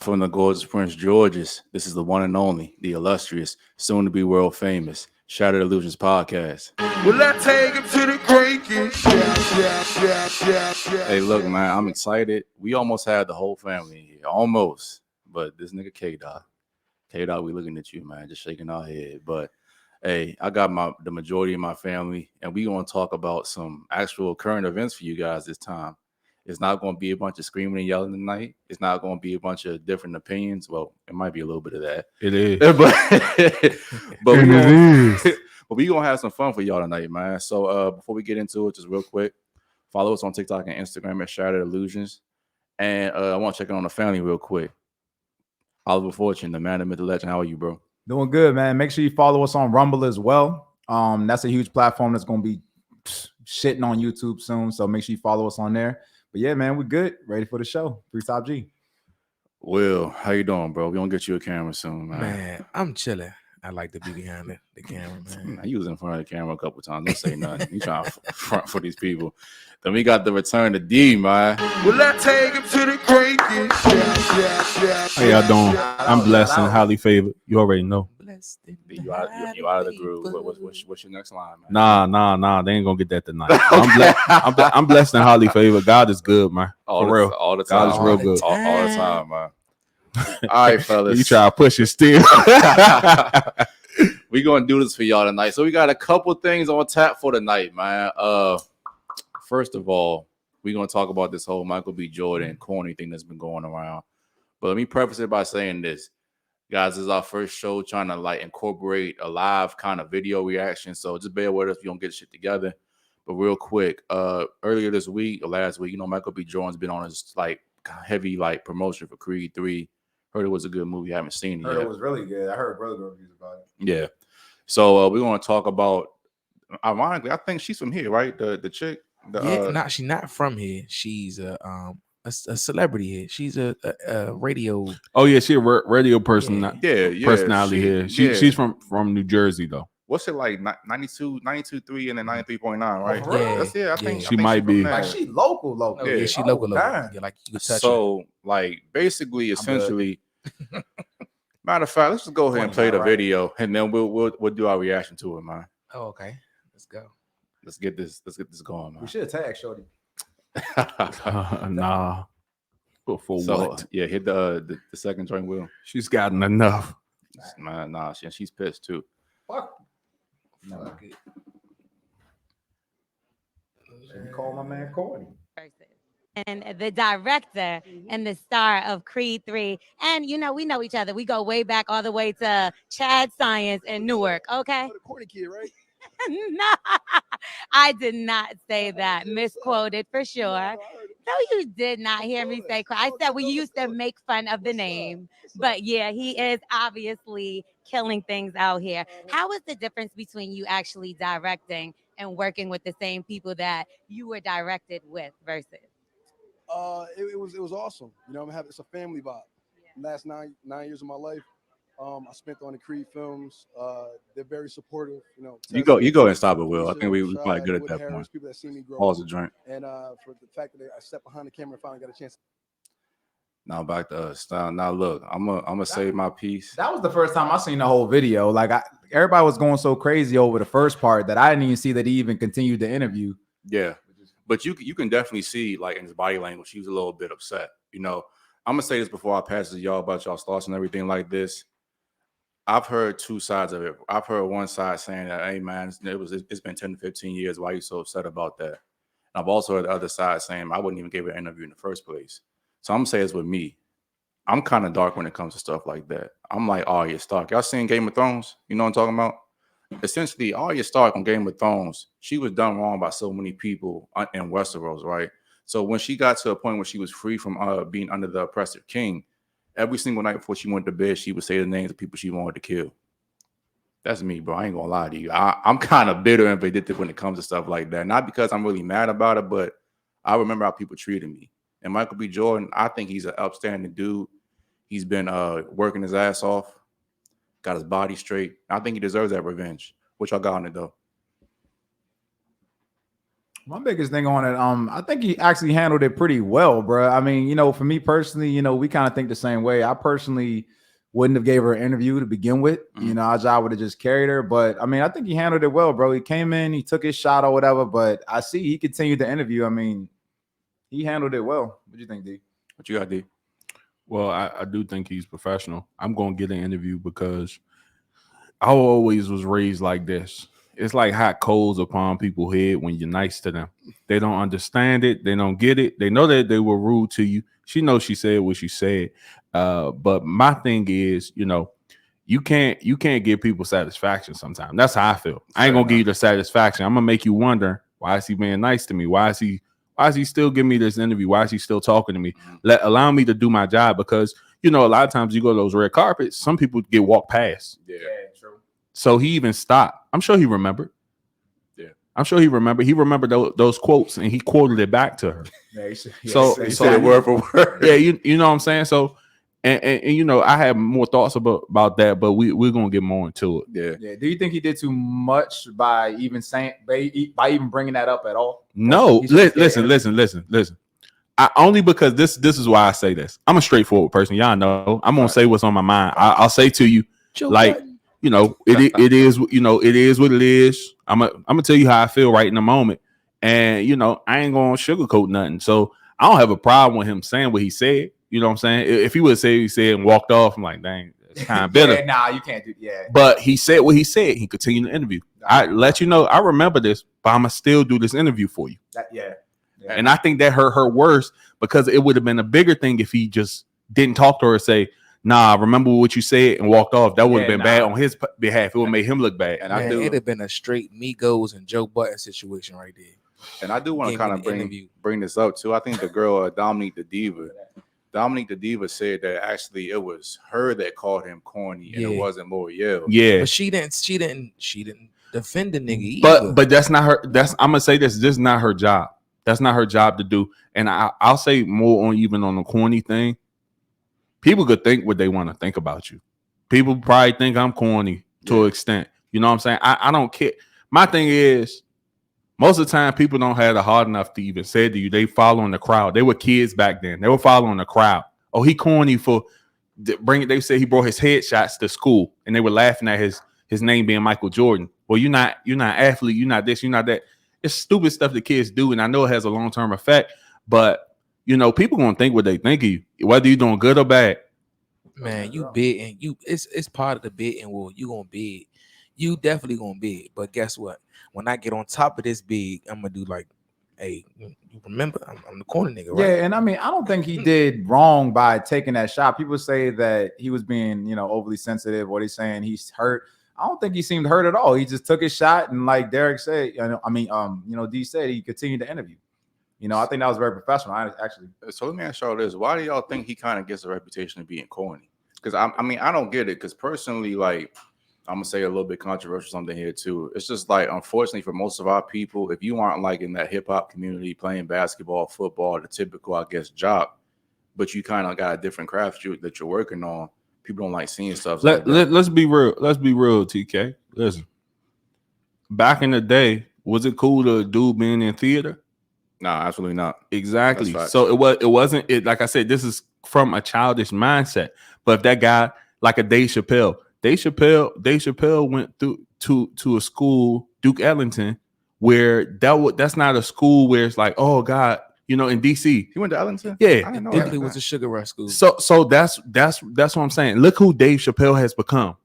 From the gorgeous Prince George's, this is the one and only, the illustrious, soon to be world famous, Shattered Illusionz Podcast. Will I take him to the creek? Hey, look, man, I'm excited. We almost had the whole family here, almost. But this nigga K-Dot, we looking at you, man, just shaking our head. But hey, I got the majority of my family, and we gonna talk about some actual current events for you guys this time. It's not going to be a bunch of screaming and yelling tonight. It's not going to be a bunch of different opinions. Well, it might be a little bit of that. It is. But we going to have some fun for y'all tonight, man. So before we get into it, just real quick, follow us on TikTok and Instagram at Shattered Illusionz. And I want to check in on the family real quick. Oliver Fortune, the man, the myth, the legend. How are you, bro? Doing good, man. Make sure you follow us on Rumble as well. That's a huge platform that's going to be shitting on YouTube soon. So make sure you follow us on there. But yeah, man, we're good. Ready for the show. 3 Top G. Will, how you doing, bro? We gonna get you a camera soon, man. Man, I'm chilling. I like to be behind the camera, man. He was in front of the camera a couple times. Don't say nothing. You trying to front for these people. Then we got the return to D, man. Will I take him to the creek? How y'all doing? I'm blessed and highly favored. You already know. You out of the groove. What's your next line, man? Nah. They ain't gonna get that tonight. I'm blessed and highly favored. God is good, man. For real. All the time. God is real good. All the time, man. All right, fellas. You try to push it still. We gonna do this for y'all tonight. So we got a couple things on tap for tonight, man. First of all, we're gonna talk about this whole Michael B. Jordan corny thing that's been going around. But let me preface it by saying this. Guys, this is our first show trying to like incorporate a live kind of video reaction. So just bear with us if you don't get shit together. But real quick, earlier this week or last week, Michael B. Jordan's been on his like heavy like promotion for Creed 3. Heard it was a good movie. I haven't seen it yet. It was really good. I heard really good reviews about it. Yeah. So we're gonna talk about, ironically, I think she's from here, right? The chick. She's not from here. She's a celebrity here. She's a radio. Oh yeah, she a radio person. Yeah. Personality here. She's from New Jersey though. What's it like? 92.3 and then 93.9, right? Really? I think she might be. Like she local. Yeah, she local. Damn. Yeah, like you could touch so, like, basically, essentially, matter of fact, let's just go ahead and play the video, and then we'll do our reaction to it, man. Oh, okay. Let's go. Let's get this going, man. We should tag Shorty. Nah. For what? Yeah, hit the second joint, Will. She's gotten enough. Nah, she's pissed too. Fuck. No. Call my man corny. And the director and the star of Creed 3. And, we know each other. We go way back all the way to Chad Science in Newark, okay? The corny kid, right? No, I did not say that. Misquoted for sure. No, you did not hear me say. I said we used to make fun of the name. But yeah, he is obviously killing things out here. How is the difference between you actually directing and working with the same people that you were directed with versus? It was awesome. It's a family vibe. Last nine years of my life, I spent on the Creed films. They're very supportive. You go and stop it, Will. I think we probably good at that point. People that see me grow. Pause the joint. And for the fact that I stepped behind the camera and finally got a chance. Now back to us. Now look, I'm gonna save my piece. That was the first time I seen the whole video. Like everybody was going so crazy over the first part that I didn't even see that he even continued the interview. Yeah, but you can definitely see like in his body language, he was a little bit upset. I'm gonna say this before I pass it to y'all about y'all's thoughts and everything like this. I've heard two sides of it. I've heard one side saying that, hey man, it's been 10 to 15 years. Why are you so upset about that? And I've also heard the other side saying I wouldn't even give her an interview in the first place. So I'm gonna say it's with me. I'm kind of dark when it comes to stuff like that. I'm like Arya Stark. Y'all seen Game of Thrones? You know what I'm talking about? Essentially, Arya Stark on Game of Thrones, she was done wrong by so many people in Westeros, right? So when she got to a point where she was free from being under the oppressive king, every single night before she went to bed, she would say the names of people she wanted to kill. That's me, bro. I ain't gonna lie to you. I'm kind of bitter and vindictive when it comes to stuff like that. Not because I'm really mad about it, but I remember how people treated me. And Michael B. Jordan, I think he's an upstanding dude. He's been working his ass off, got his body straight. I think he deserves that revenge. What y'all got on it, though? My biggest thing on it, I think he actually handled it pretty well, bro. I mean, for me personally, we kind of think the same way. I personally wouldn't have gave her an interview to begin with. Our job would have just carried her. But I mean, I think he handled it well, bro. He came in, he took his shot or whatever. But I see he continued the interview. I mean, he handled it well. What do you think, D? What you got, D? Well, I do think he's professional. I'm going to get an interview because I always was raised like this. It's like hot coals upon people's head when you're nice to them. They don't understand it. They don't get it. They know that they were rude to you. She knows she said what she said. But my thing is, you can't give people satisfaction sometimes. That's how I feel. I ain't going to give you the satisfaction. I'm going to make you wonder, why is he being nice to me? Why is he still giving me this interview? Why is he still talking to me? Allow me to do my job because, a lot of times you go to those red carpets, some people get walked past. Yeah, true. So he even stopped. I'm sure he remembered. Yeah. I'm sure he remembered. He remembered those quotes and he quoted it back to her. Yeah, He said it word for word. Yeah, you know what I'm saying? So, and I have more thoughts about that, but we're going to get more into it. Yeah. Do you think he did too much by even bringing that up at all? No, listen. Only because this is why I say this. I'm a straightforward person. Y'all know. I'm going to say what's on my mind. I'll say to you, it is what it is. I'm gonna tell you how I feel right in the moment, and I ain't gonna sugarcoat nothing. So I don't have a problem with him saying what he said. You know what I'm saying? If he would say what he said and walked off, I'm like, dang, that's kind of bitter. You can't do. Yeah. But he said what he said. He continued the interview. I let you know. I remember this, but I'm gonna still do this interview for you. Yeah. And I think that hurt her worse because it would have been a bigger thing if he just didn't talk to her and say, nah, remember what you said and walked off. That would have been bad on his behalf. It would have made him look bad. And it'd have been a straight Migos and Joe Budden situation right there. And I do want to kind of bring this up too. I think the girl Dominique the Diva said that actually it was her that called him corny and it wasn't L'Oreal. Yeah, but she didn't defend the nigga either. But that's not her. I'm gonna say this is not her job. That's not her job to do. And I'll say more on even on the corny thing. People could think what they want to think about you. People probably think I'm corny to an extent. You know what I'm saying? I don't care. My thing is, most of the time, people don't have the heart enough to even say to you, they following the crowd. They were kids back then. They were following the crowd. Oh, he corny for bringing. They said he brought his headshots to school, and they were laughing at his name being Michael Jordan. Well, you're not athlete. You're not this. You're not that. It's stupid stuff the kids do, and I know it has a long-term effect, but people gonna think what they think of you, whether you're doing good or bad. Man, you bid and it's part of the bidding war. You gonna bid. You definitely gonna bid. But guess what? When I get on top of this bid, I'm gonna do like, hey, you remember I'm the corner nigga, right? Yeah, and I mean, I don't think he did wrong by taking that shot. People say that he was being, overly sensitive, or they saying he's hurt. I don't think he seemed hurt at all. He just took his shot, and like Derek said, D said, he continued the interview. I think that was very professional. So let me ask y'all this: why do y'all think he kind of gets a reputation of being corny? Because I don't get it. Because personally, like, I'm gonna say a little bit controversial something here too. It's just like, unfortunately, for most of our people, if you aren't like in that hip hop community playing basketball, football, the typical, I guess, job, but you kind of got a different craft that you're working on, people don't like seeing stuff. Let's be real. Let's be real, TK. Listen, back in the day, was it cool to do being in theater? No, absolutely not. Exactly. So it wasn't. Like I said, this is from a childish mindset. But if that guy, like a Dave Chappelle went to a school, Duke Ellington, where that's not a school where it's like, oh God, in DC. He went to Ellington? Yeah. I didn't know Definitely was a sugar rush school. So that's what I'm saying. Look who Dave Chappelle has become.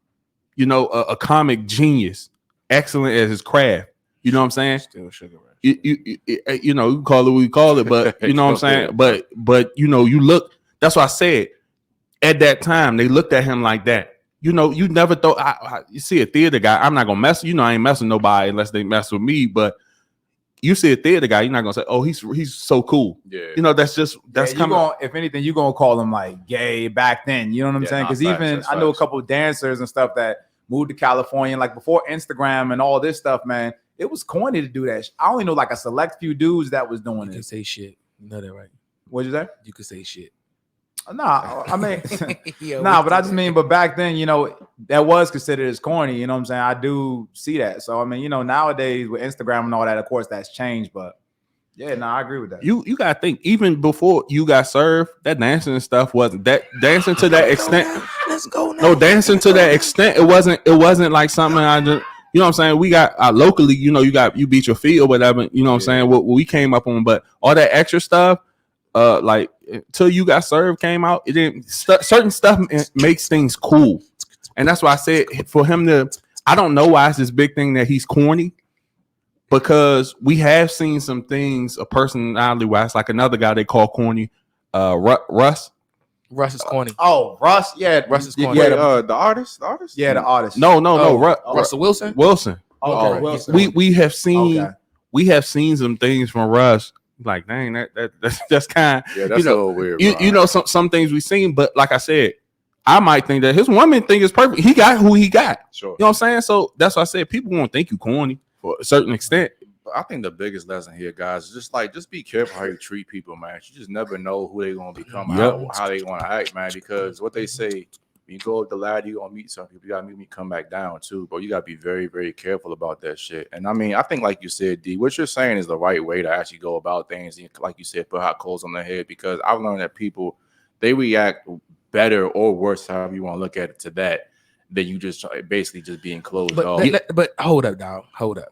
A comic genius, excellent at his craft. You know what I'm saying? Still sugar rush. You call it what you call it, but you know what I'm saying? But you look, that's what I said. At that time, they looked at him like that. You never thought you see a theater guy. I'm not gonna mess. I ain't messing with nobody unless they mess with me. But you see a theater guy, you're not gonna say, "Oh, he's so cool." Yeah. That's coming. If anything, you're gonna call him like gay back then. You know what I'm saying? Because I know a couple of dancers and stuff that moved to California, like before Instagram and all this stuff, man. It was corny to do that. I only know like a select few dudes that was doing it. You can say shit. You know that, right? What'd you say? You could say shit. Nah, I mean, but I just mean, but back then, that was considered as corny. You know what I'm saying? I do see that. So, I mean, nowadays with Instagram and all that, of course, that's changed. But Yeah, no, I agree with that. You gotta think, even before you got served, that dancing and stuff wasn't that dancing to that extent. Let's go now. No, dancing to that extent, it wasn't like something I just, you know what I'm saying? We got locally, you beat your feet or whatever, you know what I'm saying? What we came up on, but all that extra stuff, like until you got served came out, it didn't certain stuff makes things cool. And that's why I said for him to, I don't know why it's this big thing that he's corny. Because we have seen some things, a personality wise, like another guy they call corny, Russ. Russ is corny. Russ, yeah, Russ is corny. Yeah, the artist. Yeah, the artist. No, Russell Wilson. Wilson. Okay. Wilson. We have seen some things from Russ. Like, dang, that's kind of, yeah, that's a little weird. Some things we've seen, but like I said, I might think that his woman thing is perfect. He got who he got. Sure. You know what I'm saying? So that's why I said people won't think you corny for a certain extent. I think the biggest lesson here, guys, is just be careful how you treat people, man. You just never know who they're gonna become, how they gonna act, man. Because what they say, when you go up the ladder, you're gonna meet some people. You gotta meet me come back down too, but you gotta be very, very careful about that shit. And I mean, I think like you said, D, what you're saying is the right way to actually go about things. And like you said, put hot coals on their head, because I've learned that people, they react better or worse, however you want to look at it, to that than you just basically just being closed off. But hold up, dog. Hold up.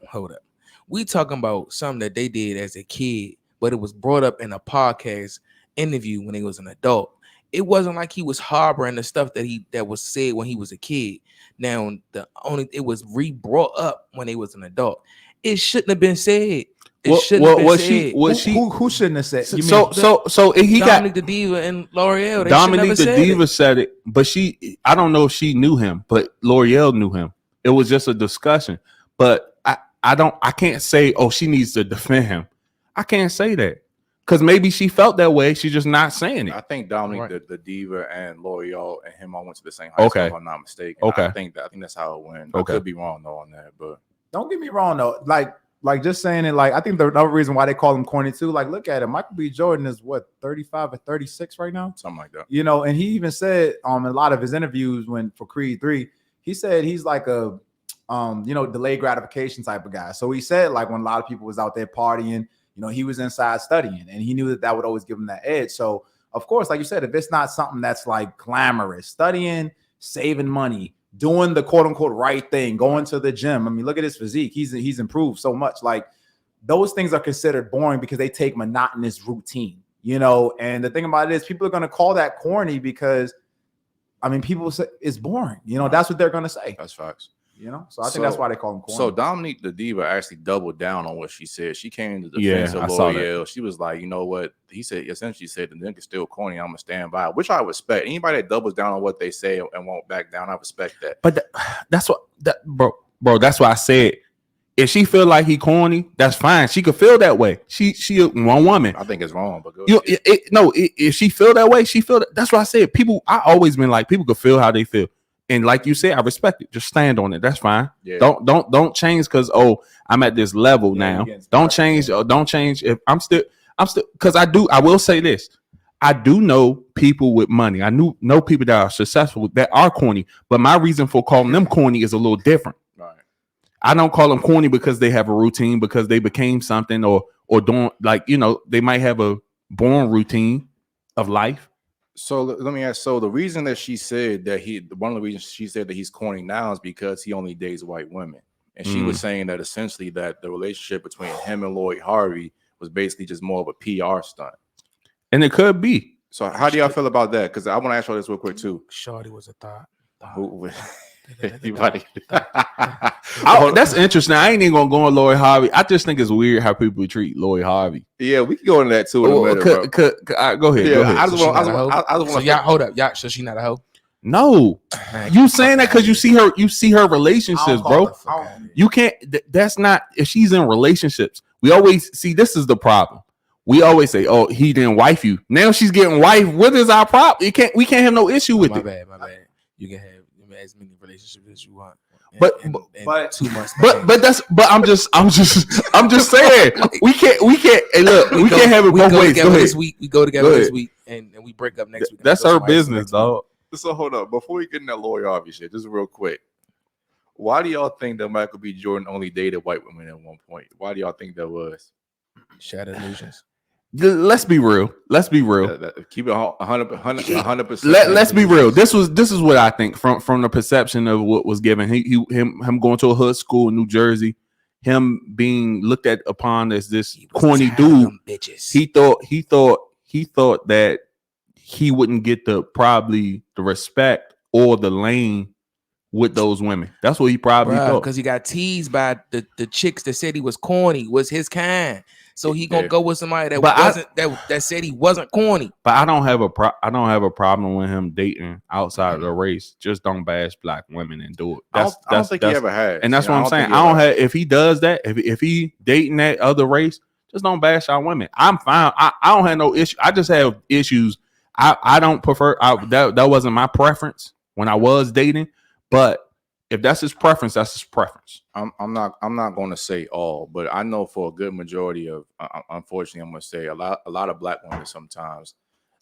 We talking about something that they did as a kid, but it was brought up in a podcast interview when he was an adult. It wasn't like he was harboring the stuff that was said when he was a kid. Now it was re-brought up when he was an adult. It shouldn't have been said. Who shouldn't have said? So he got Dominic the Diva and L'Oreal. Dominic the Diva said it, but I don't know if she knew him, but L'Oreal knew him. It was just a discussion. But I can't say, oh, she needs to defend him. I can't say that because maybe she felt that way. She's just not saying it. I think Dominic the Diva and L'Oreal and him all went to the same high school, if I'm not mistaken. Okay. I think that's how it went. I could be wrong though on that, but don't get me wrong though. Like just saying it, like I think the another reason why they call him corny too. Like, look at him. Michael B. Jordan is what, 35 or 36 right now, something like that. And he even said in a lot of his interviews for Creed 3, he said he's like a delayed gratification type of guy. So he said, like, when a lot of people was out there partying, he was inside studying, and he knew that would always give him that edge. So of course, like you said, if it's not something that's like glamorous, studying, saving money, doing the quote unquote right thing, going to the gym. I mean, look at his physique. He's improved so much. Like, those things are considered boring because they take monotonous routine, and the thing about it is people are going to call that corny because, I mean, people say it's boring. That's what they're going to say. That's facts. So I think that's why they call him corny. So Dominique the Diva actually doubled down on what she said. She came to the defense of L'Oreal. She was like, you know what? He said, essentially said, the nigga's still corny. I'm going to stand by it, which I respect. Anybody that doubles down on what they say and won't back down, I respect that. But bro, that's why I said, if she feel like he corny, that's fine. She could feel that way. She one woman. I think it's wrong, but go if she feel that way, she feel that. That's why I said I always been like, people could feel how they feel. And like you said, I respect it. Just stand on it. That's fine. Yeah. Don't change because I'm at this level now. Don't change. If I'm still because I will say this. I do know people with money. I know people that are successful that are corny, but my reason for calling them corny is a little different. Right. I don't call them corny because they have a routine, because they became something or don't, like, they might have a born routine of life. So let me ask. So the reason that she said that one of the reasons she said that he's corny now is because he only dates white women, and she was saying that essentially that the relationship between him and Lori Harvey was basically just more of a PR stunt, and it could be. So how do y'all feel about that? Because I want to ask you this real quick too. Shorty was a thought. That's interesting. I ain't even gonna go on Lori Harvey. I just think it's weird how people treat Lori Harvey. Yeah, we can go into that too. In a minute, go ahead. Yeah, go ahead. I just want. So y'all hold up. Y'all, so she not a hoe? No, you saying that because you see her relationships, bro. You can't. That's not. If she's in relationships, we always see. This is the problem. We always say, "Oh, he didn't wife you." Now she's getting wife. What is our problem? We can't have no issue with it. My bad. You can have as many relationships as you want. But 2 months. But I'm just saying we can't. Hey, look, we can't have it both ways. Go ahead. This week we go together this week, and we break up next week. That's her business, dog. So hold up, before we get in that Lori Harvey shit, just real quick. Why do y'all think that Michael B. Jordan only dated white women at one point? Why do y'all think that was? Shattered Illusionz. Let's be real. Let's be real. Keep it 100%. Let's be real. This is what I think from the perception of what was given. Him going to a hood school in New Jersey, him being looked at upon as this corny dude. He thought that he wouldn't get the respect or the lane with those women. That's what he probably thought. Because he got teased by the chicks that said he was corny, was his kind. So he gonna go with somebody that said he wasn't corny. But I don't have a problem with him dating outside of the race. Just don't bash black women and do it. I don't think he ever has. And that's what I'm saying. I don't have. If he does that, if he dating that other race, just don't bash our women. I'm fine. I don't have no issue. I just have issues. I don't prefer. That wasn't my preference when I was dating. But if that's his preference, that's his preference. I'm not going to say all, but I know for a good majority of, unfortunately, I'm going to say a lot of black women sometimes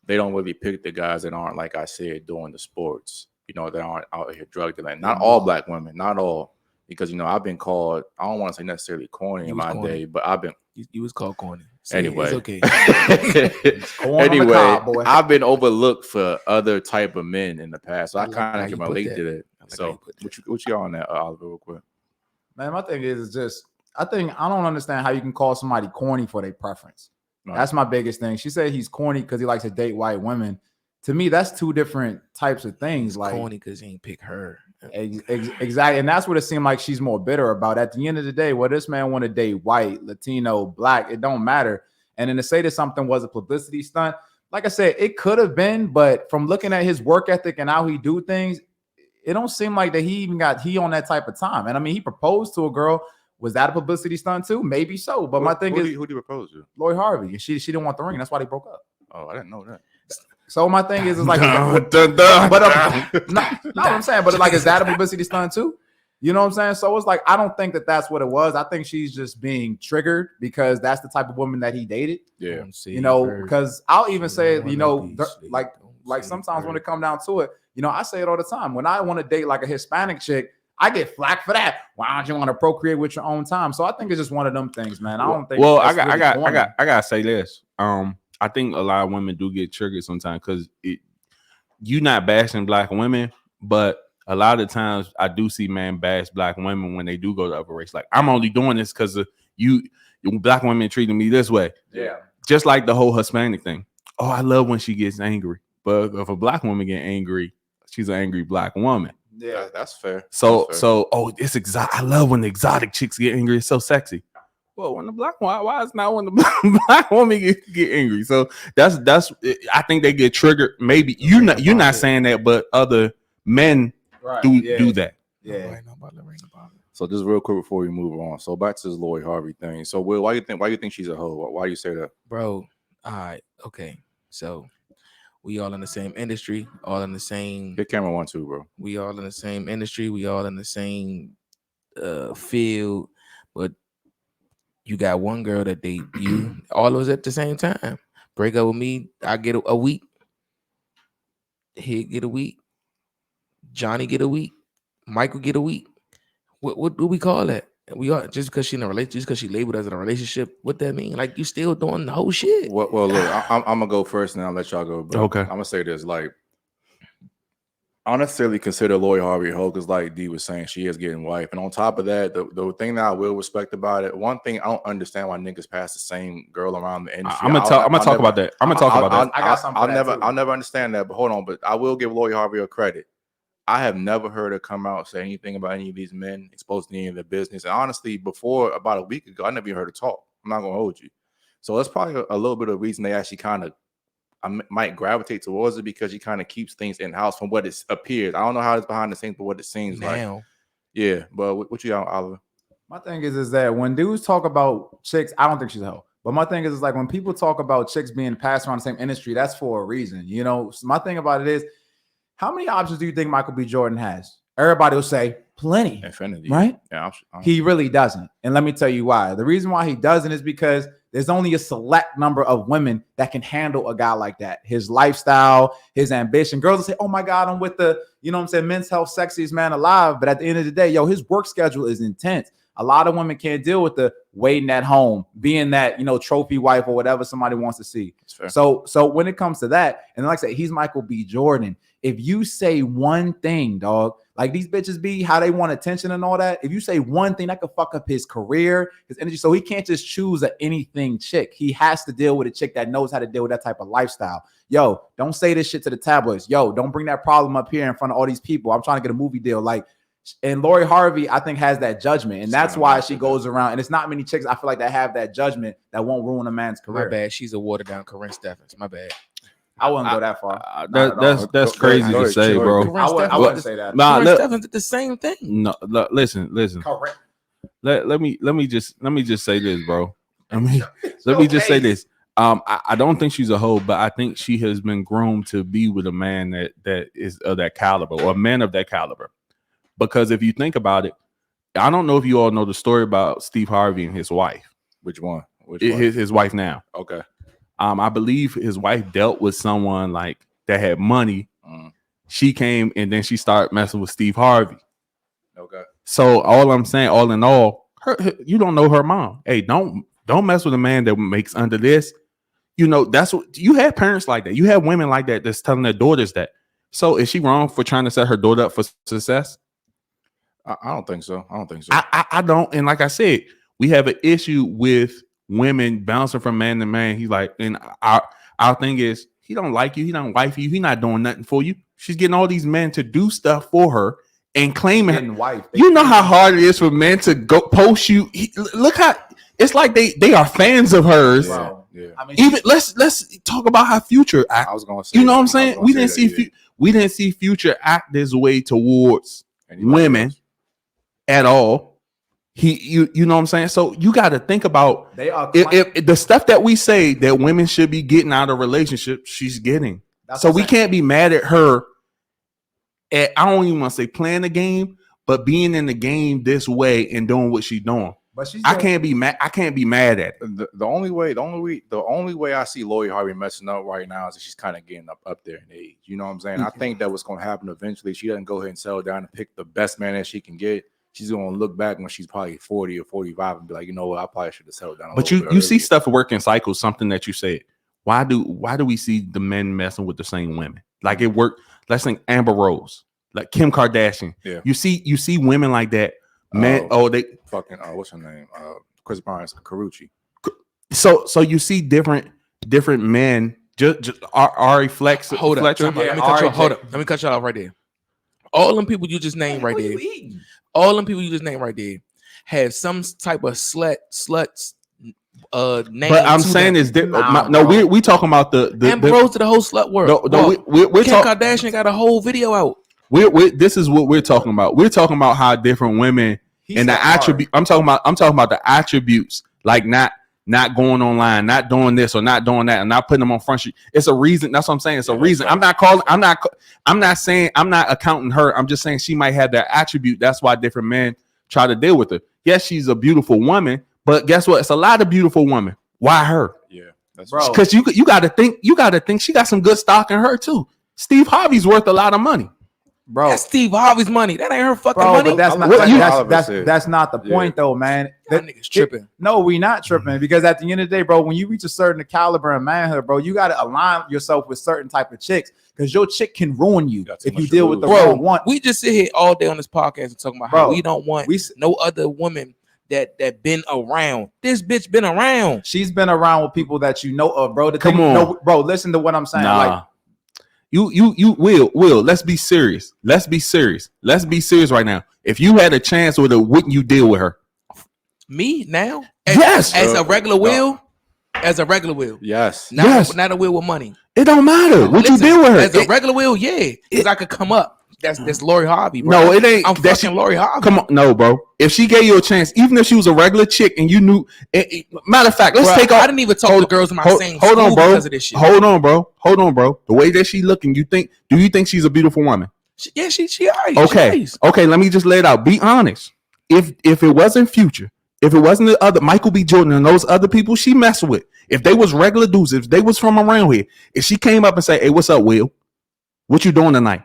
they don't really pick the guys that aren't, like I said, doing the sports. That aren't out here drug dealing. Not all black women, not all, because I've been called. I don't want to say necessarily corny in my day, but I've been. You was called corny. Anyway, it's okay. Anyway, I've been overlooked for other type of men in the past, so I kind of can relate to that. So, what you got on that, Oliver, real quick? Man, my thing is just I don't understand how you can call somebody corny for their preference. Right. That's my biggest thing. She said he's corny because he likes to date white women. To me, that's two different types of things. Like corny because he ain't pick her. Exactly, and that's what it seemed like she's more bitter about. At the end of the day, well, this man want to date white, Latino, black. It don't matter. And then to say that something was a publicity stunt, like I said, it could have been. But from looking at his work ethic and how he do things, it don't seem like that he on that type of time. And I mean, he proposed to a girl. Was that a publicity stunt too? Maybe so. But my thing is, who did he propose to? Lori Harvey, and she didn't want the ring. That's why they broke up. Oh, I didn't know that. So my thing is like, what I'm saying, but like, is that a publicity stunt too? You know what I'm saying? So it's like, I don't think that that's what it was. I think she's just being triggered because that's the type of woman that he dated. Yeah. Because I'll even say, like sometimes when it comes down to it, I say it all the time. When I want to date like a Hispanic chick, I get flack for that. Why don't you want to procreate with your own time? So I think it's just one of them things, man. I don't think. Well, I gotta say this. I think a lot of women do get triggered sometimes because you not bashing black women, but a lot of times I do see men bash black women when they do go to upper race. Like, I'm only doing this because of you black women treating me this way. Yeah. Just like the whole Hispanic thing. Oh, I love when she gets angry. But if a black woman get angry, she's an angry black woman. Yeah, that's fair. So it's exotic. I love when the exotic chicks get angry. It's so sexy. Well, when the black one, why is not when the black woman get angry? So that's I think they get triggered. Maybe you're not saying that, but other men do that. Yeah. So just real quick before we move on. So back to this Lori Harvey thing. So Will, why you think she's a hoe? Why do you say that? Bro, all right, okay. So we all in the same industry, all in the same. Hit camera 1, 2, bro. We all in the same industry. We all in the same field, but you got one girl that date you, all of us at the same time. Break up with me, I get a week. He get a week. Johnny get a week. Michael get a week. What do we call that? We are just because she in a relationship, just because she labeled as in a relationship. What that mean? Like, you still doing the whole shit? Well, look, I'm gonna go first, and I'll let y'all go. But Okay. I'm gonna say this: like, I don't necessarily consider Lori Harvey a hoe because, like D was saying, she is getting wife. And on top of that, the thing that I will respect about it, one thing I don't understand why niggas pass the same girl around the industry. I'm gonna talk about that. I got something. I'll never understand that. But hold on. But I will give Lori Harvey a credit. I have never heard her come out and say anything about any of these men, exposing any of their business. And honestly, before about a week ago, I never even heard her talk. I'm not gonna hold you. So that's probably a little bit of reason they actually kind of might gravitate towards it, because she kind of keeps things in house from what it appears. I don't know how it's behind the scenes, but what it seems like. Yeah, but what you got, Oliver? My thing is that when dudes talk about chicks, I don't think she's a hoe. But my thing is like when people talk about chicks being passed around the same industry, that's for a reason. So my thing about it is, how many options do you think Michael B. Jordan has? Everybody will say plenty. Infinity, right? Yeah, he really doesn't. And let me tell you why. The reason why he doesn't is because there's only a select number of women that can handle a guy like that. His lifestyle, his ambition. Girls will say, oh my God, I'm with the, men's health sexiest man alive. But at the end of the day, his work schedule is intense. A lot of women can't deal with the waiting at home, being that, trophy wife or whatever somebody wants to see. So when it comes to that, and like I said, he's Michael B. Jordan. If you say one thing, dog, like these bitches be, how they want attention and all that. If you say one thing, that could fuck up his career, his energy. So he can't just choose anything chick. He has to deal with a chick that knows how to deal with that type of lifestyle. Yo, don't say this shit to the tabloids. Yo, don't bring that problem up here in front of all these people. I'm trying to get a movie deal. Like, and Lori Harvey, I think, has that judgment. And that's why she goes around. And it's not many chicks, I feel like, that have that judgment that won't ruin a man's career. My bad. She's a watered down Corinne Stephens. My bad. I wouldn't go that far. That's crazy to say, bro. I wouldn't say that. Corinne Stephens did the same thing. No, listen. Correct. Let me just say this, bro. Let me just say this. I don't think she's a hoe, but I think she has been groomed to be with a man that is of that caliber, or a man of that caliber. Because if you think about it, I don't know if you all know the story about Steve Harvey and his wife. Which one? His wife now. Okay. I believe his wife dealt with someone like that had money. She came and then she started messing with Steve Harvey. Okay. So all I'm saying, all in all, you don't know her mom. Hey, don't mess with a man that makes under this. That's what you have, parents like that. You have women like that that's telling their daughters that. So is she wrong for trying to set her daughter up for success? I don't think so. I don't. And like I said, we have an issue with women bouncing from man to man. He's like, and our thing is, he don't like you. He don't wife you. He not doing nothing for you. She's getting all these men to do stuff for her and claiming wife. You know how hard it is for men to go post you. Look how it's like they are fans of hers. Yeah. I mean, Even let's talk about how Future act. I was gonna say, you know what I'm saying? We didn't see Future act this way towards women at all. You know what I'm saying? So you got to think about if the stuff that we say that women should be getting out of relationships, she's getting. So we can't be mad at her at, I don't even want to say playing the game, but being in the game this way and doing what she's doing. But I can't be mad. I can't be mad at it. The only way I see Lori Harvey messing up right now is that she's kind of getting up there in age. You know what I'm saying? I think that what's going to happen eventually. She doesn't go ahead and settle down and pick the best man that she can get. She's going to look back when she's probably 40 or 45 and be like, you know what, I probably should have settled down. But you see stuff work in cycles. Something that you said. Why do we see the men messing with the same women? Like it worked. Let's think Amber Rose, like Kim Kardashian. Yeah. You see women like that. Men. They fucking. What's her name? Chris Barnes, Carucci. So you see different men. Just Ari Flex. Hold up. Let me cut you off right there. All them people you just named right there. All them people you just named right there have some type of sluts name. But I'm saying is we talking about the Amber Rose to the whole slut world. We're Kim Kardashian got a whole video out. This is what we're talking about. We're talking about how different women and the attribute. I'm talking about the attributes, like not going online, not doing this or not doing that, and not putting them on front street. It's a reason. That's what I'm saying. It's a reason. I'm not saying I'm not accounting her. I'm just saying she might have that attribute. That's why different men try to deal with her. Yes, she's a beautiful woman, but guess what? It's a lot of beautiful women. Why her? Yeah, that's because you got to think she got some good stock in her too. Steve Harvey's worth a lot of money. Bro, that's Steve Harvey's money. That ain't her fucking money. But that's not the point, though, man. That nigga's tripping. No, we not tripping because at the end of the day, bro, when you reach a certain caliber of manhood, bro, you got to align yourself with certain type of chicks because your chick can ruin you if you deal with the wrong one. We just sit here all day on this podcast and talking about how we don't want no other woman that been around. This bitch been around. She's been around with people that you know of, bro. Come on, no, bro. Listen to what I'm saying. Like. You will. Let's be serious. Let's be serious right now. If you had a chance with her, wouldn't you deal with her? Me now? Yes. As a regular will? As a regular will. Yes. Not a will with money. It don't matter. Would you deal with her? As a regular will, yeah. Because I could come up. That's Lori Harvey, bro. No, it ain't. I'm fucking Lori Harvey. Come on, no, bro. If she gave you a chance, even if she was a regular chick and you knew, matter of fact, let's take off. I didn't even talk to girls in my same school because of this shit. Hold on, bro. The way that she looking, do you think she's a beautiful woman? She alright. Okay. Let me just lay it out. Be honest. If it wasn't Future, if it wasn't the other Michael B. Jordan and those other people she messed with, if they was regular dudes, if they was from around here, if she came up and say, "Hey, what's up, Will? What you doing tonight?"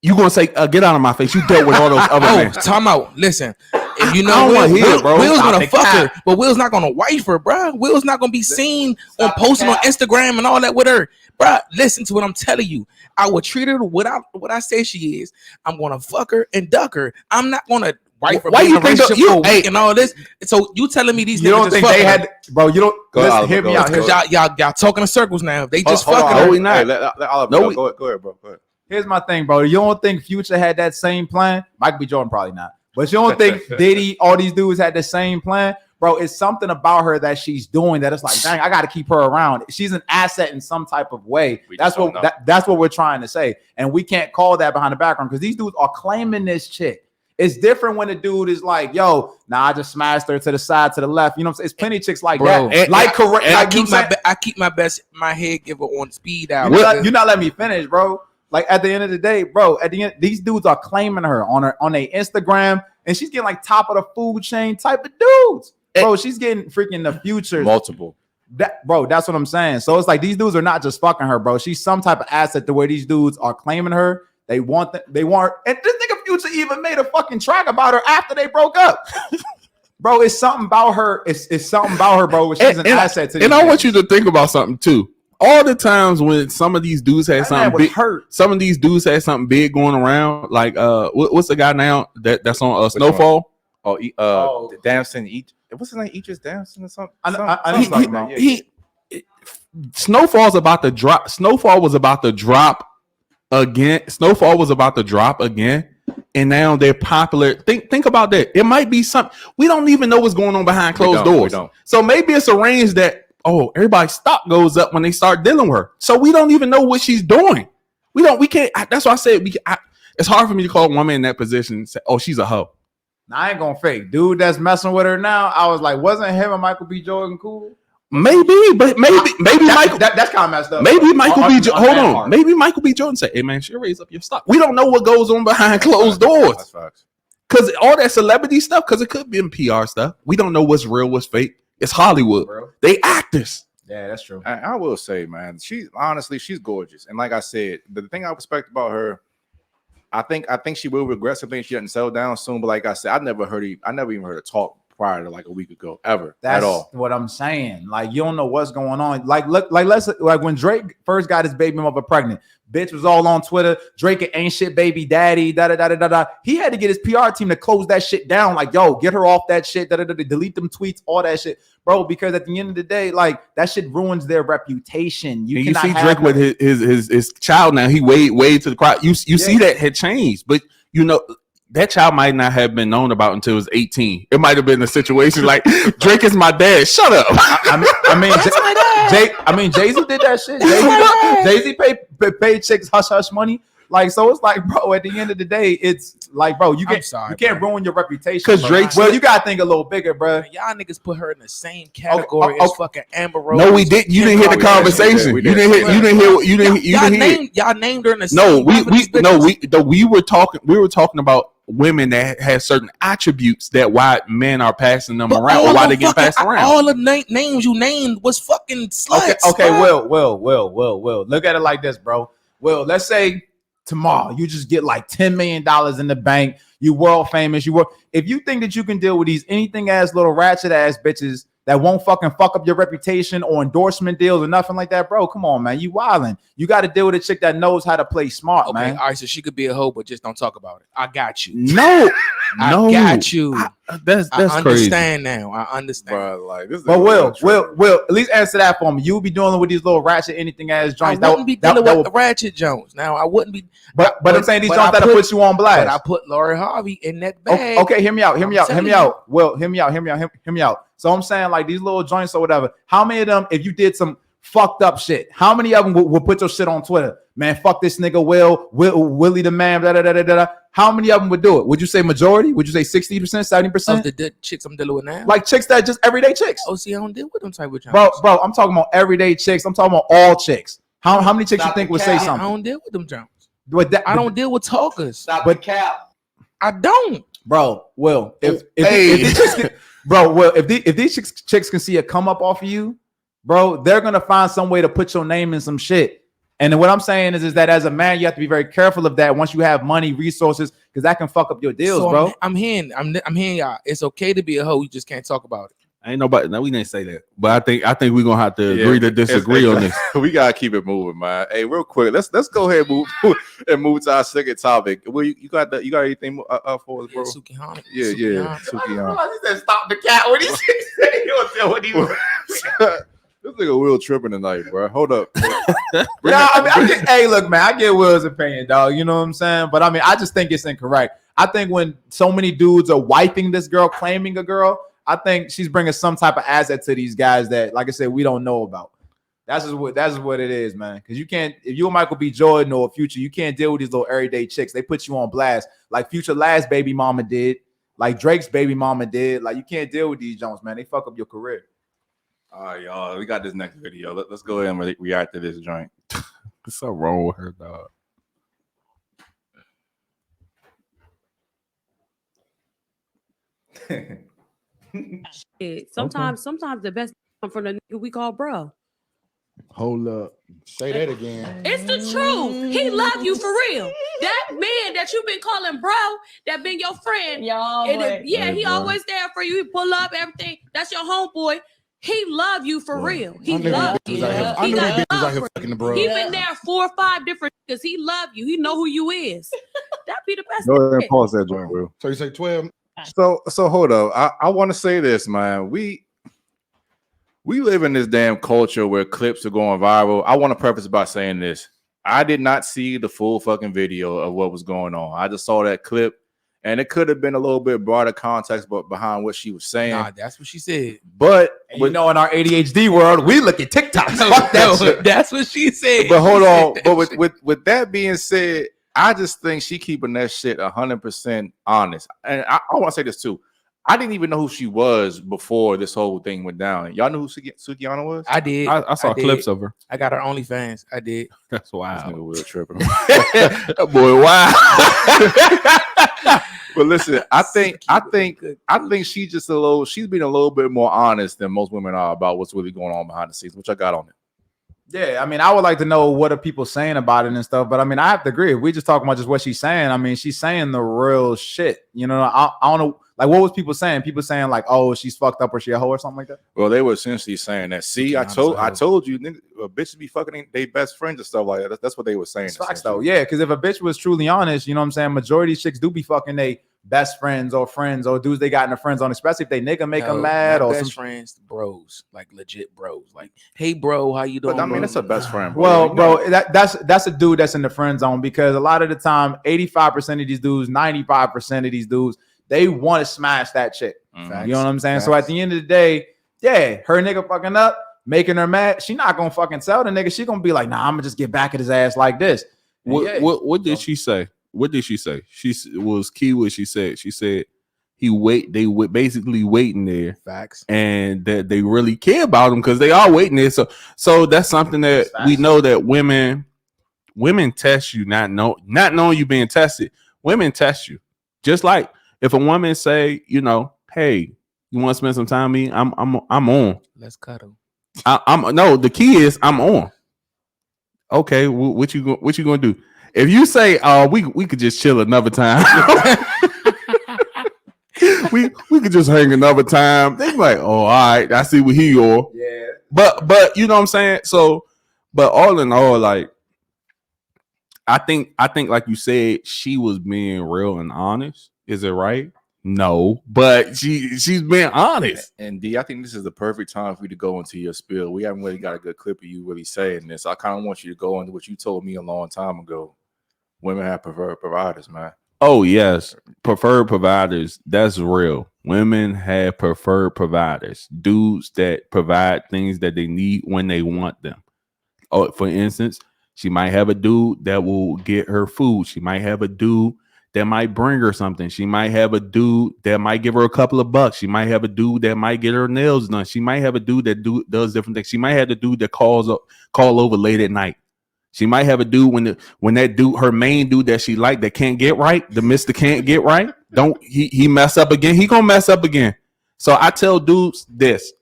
You gonna say, "Get out of my face"? You dealt with all those other men. Time out. Listen, If you know, I don't wanna hear it, bro. Will's Stop gonna the fuck cap. her, but Will's not gonna wife her, bro. Will's not gonna be seen on posting on Instagram and all that with her, bro. Listen to what I'm telling you. I would treat her what I say she is. I'm gonna fuck her and duck her. I'm not gonna wife her. Why you a think relationship you for a week and all this? So you telling me these You niggas don't just think fucking they her? had, bro? You don't Go ahead, listen, hear Oliver, me go out. ahead. Here's- Y'all talking in circles now. They just Hold fucking on. her. No, we not. Hey, let Oliver No, go. we- Go ahead, bro. Go ahead. Here's my thing, bro. You don't think Future had that same plan? Michael B. Jordan probably not. But you don't think Diddy, all these dudes had the same plan? Bro, it's something about her that she's doing that it's like, dang, I got to keep her around. She's an asset in some type of way. That's what we're trying to say. And we can't call that behind the background because these dudes are claiming this chick. It's different when a dude is like, yo, I just smashed her to the side, to the left. You know what I'm saying? It's plenty of chicks like Bro, that. Like, correct. And Like, I keep my head giver on speed out. You're not letting me finish, bro. Like at the end of the day, bro, at the end, these dudes are claiming her on their Instagram, and she's getting like top of the food chain type of dudes. Bro, she's getting freaking the Future. Multiple. Bro, that's what I'm saying. So it's like these dudes are not just fucking her, bro. She's some type of asset to where these dudes are claiming her. They want her. And this nigga Future even made a fucking track about her after they broke up. Bro, it's something about her. It's something about her, bro. She's an asset to these And I want niggas. you to think about something too. All the times when some of these dudes had That man something was big, hurt. some of these dudes had something big going around. Like what's the guy now that's on one? Snowfall? Damson. What's his name? Idris Damson or something? I know what you're talking about. Snowfall was about to drop again. Snowfall was about to drop again, and now they're popular. Think about that. It might be something we don't even know what's going on behind closed doors. So maybe it's arranged that everybody's stock goes up when they start dealing with her. So we don't even know what she's doing. We can't. That's why I said it's hard for me to call a woman in that position and say, "Oh, she's a hoe." Now, I ain't gonna fake. Dude that's messing with her now, I was like, wasn't him and Michael B. Jordan cool? Maybe Michael. That's kind of messed up. Maybe Michael B. Hold on. Part. Maybe Michael B. Jordan said, "Hey man, she'll raise up your stock." We don't know what goes on behind closed doors. That's facts. Because all that celebrity stuff, because it could be in PR stuff. We don't know what's real, what's fake. It's Hollywood, Bro. They actors. Yeah, that's true. I will say, man, she's gorgeous. And like I said, the thing I respect about her, I think she will regret something she doesn't settle down soon. But like I said, I never even heard her talk prior to like a week ago, ever. That's at all. what I'm saying. Like, you don't know what's going on. Like, look, let's when Drake first got his baby mother pregnant, bitch was all on Twitter. Drake ain't shit baby daddy. Da da da da da. He had to get his PR team to close that shit down. Like, yo, get her off that shit. Da da da. Delete them tweets, all that shit, bro. Because at the end of the day, like that shit ruins their reputation. You see Drake with his child now. He way to the crowd. You see that had changed, but you know. That child might not have been known about until it was 18. It might have been a situation like Drake is my dad. Shut up. Jay-Z did that shit. Jay-Z paid chicks hush money. Like, so it's like, bro, at the end of the day, it's like, bro, you can't ruin your reputation. Because Drake, well, you gotta think a little bigger, bro. Y'all niggas put her in the same category as fucking Amber Rose. No, we didn't. You didn't hear the conversation. You didn't hear. Y'all named her in the same. We were talking about women that have certain attributes that why men are passing them around or why they get passed around. All the names you named was fucking sluts. Okay, Will. Look at it like this, bro. Will, let's say tomorrow you just get like $10 million in the bank. You world famous. If you think that you can deal with these anything ass little ratchet ass bitches that won't fucking fuck up your reputation or endorsement deals or nothing like that, bro, come on, man. You wildin'. You got to deal with a chick that knows how to play smart, man. All right, so she could be a hoe, but just don't talk about it. I got you. No. I got you. That's I crazy. understand now. I understand. Bro, like this. But Will, at least answer that for me. You be dealing with these little ratchet anything ass joints. I wouldn't be dealing with the ratchet Jones. Now I wouldn't be. But I'm saying these joints that'll put you on blast. But I put Lori Harvey in that bag. Okay, hear me out. Will, hear me out. So I'm saying like these little joints or whatever. How many of them, if you did some fucked up shit, how many of them will put your shit on Twitter? Man, fuck this nigga Willie the man, da da da da da. How many of them would do it? Would you say majority? Would you say 60%, 70%? Of the chicks I'm dealing with now? Like chicks that just everyday chicks. Oh, see, I don't deal with them type of chicks. Bro, I'm talking about everyday chicks. I'm talking about all chicks. How many chicks you think would say something? I don't deal with them Jones. I don't deal with talkers. Stop the cap. I don't. Bro, Will, if these chicks can see a come up off of you, bro, they're gonna find some way to put your name in some shit. And then what I'm saying is that as a man, you have to be very careful of that once you have money, resources, because that can fuck up your deals, So bro. I'm hearing y'all. It's okay to be a hoe. You just can't talk about it. Ain't nobody. No, we didn't say that. But I think we're gonna have to agree to disagree on this. We gotta keep it moving, man. Hey, real quick, let's go ahead and move to our second topic. Well, you got anything for us, bro? Sukihana. Yeah. Sukihana. He said stop the cat when he said he don't know what he was. This nigga Will tripping tonight, bro. Hold up. Hey, look, man, I get Will's opinion, dog. You know what I'm saying? But I mean, I just think it's incorrect. I think when so many dudes are wiping this girl, claiming a girl, I think she's bringing some type of asset to these guys that, like I said, we don't know about. That's just what it is, man. Because you can't, if you're Michael B. Jordan or Future, you can't deal with these little everyday chicks. They put you on blast, like Future last baby mama did, like Drake's baby mama did. Like you can't deal with these Jones, man. They fuck up your career. All right, y'all. We got this next video. Let's go ahead and react to this joint. What's so wrong with her, dog? Sometimes the best come from the nigga we call bro. Hold up. Say that again. It's the truth. He love you for real. That man that you've been calling bro, that been your friend. He Always there for you. He pull up everything. That's your homeboy. He love you for real. He love you. I knew these bitches out here fucking the bro. He been there 4 or 5 different because he love you. He know who you is. That be the best. Go ahead and pause that joint, Will. So you say 12? So hold up. I want to say this, man. We live in this damn culture where clips are going viral. I want to preface by saying this. I did not see the full fucking video of what was going on. I just saw that clip, and it could have been a little bit broader context, but behind what she was saying. Nah, that's what she said. But You know, in our ADHD world, we look at TikToks. Fuck that shit. That's what she said. But hold on. But with that being said, I just think she keeping that shit 100% honest. And I want to say this too. I didn't even know who she was before this whole thing went down. Y'all knew who Sukihana was? I did. I saw did. clips of her. I got her OnlyFans. I did. That's This wild. nigga Will tripping. That boy, wow. But listen, I think she's just she's being a little bit more honest than most women are about what's really going on behind the scenes, which I got on it. Yeah, I mean, I would like to know what are people saying about it and stuff, but I mean, I have to agree. If we just talking about just what she's saying, I mean, she's saying the real shit. You know, I don't know, like, what was people saying? People saying like, oh, she's fucked up or she a hoe or something like that. Well, they were essentially saying that. See, I told you, nigga, bitches be fucking their best friends and stuff like that. That's what they were saying. It's facts though, yeah. Because if a bitch was truly honest, you know what I'm saying, majority of chicks do be fucking they best friends or dudes they got in the friend zone, especially if they nigga make them mad or best friends, bros, like legit bros. Like, hey, bro, how you doing? But I mean, bro? that's a best friend. Bro. Well, bro, that's a dude that's in the friend zone, because a lot of the time, 85% of these dudes, 95% of these dudes, they want to smash that chick. Mhm. You know what I'm saying? So at the end of the day, yeah, her nigga fucking up, making her mad. She not gonna fucking tell the nigga. She gonna be like, nah, I'm gonna just get back at his ass like this. And What did she say? What did she say? She was key what she said. She said they were basically waiting there. Facts. And that they really care about him because they are waiting there. So that's something that we know, that women test you, not knowing you being tested. Women test you. Just like if a woman say, you know, hey, you want to spend some time with me? I'm on. Let's cuddle. No, the key is I'm on. Okay, what you gonna do? If you say, oh, we could just chill another time. we could just hang another time. They be like, oh, all right, I see what he or. Yeah. But you know what I'm saying? So, but all in all, like, I think like you said, she was being real and honest. Is it right? No, but she's being honest. And D, I think this is the perfect time for you to go into your spiel. We haven't really got a good clip of you really saying this. I kind of want you to go into what you told me a long time ago. Women have preferred providers, man. Oh, yes. Preferred providers. That's real. Women have preferred providers. Dudes that provide things that they need when they want them. Oh, for instance, she might have a dude that will get her food. She might have a dude that might bring her something. She might have a dude that might give her a couple of bucks. She might have a dude that might get her nails done. She might have a dude that does different things. She might have the dude that call over late at night. She might have a dude when that dude, her main dude that she like, that can't get right, the mister can't get right. He mess up again. He gonna mess up again. So I tell dudes this: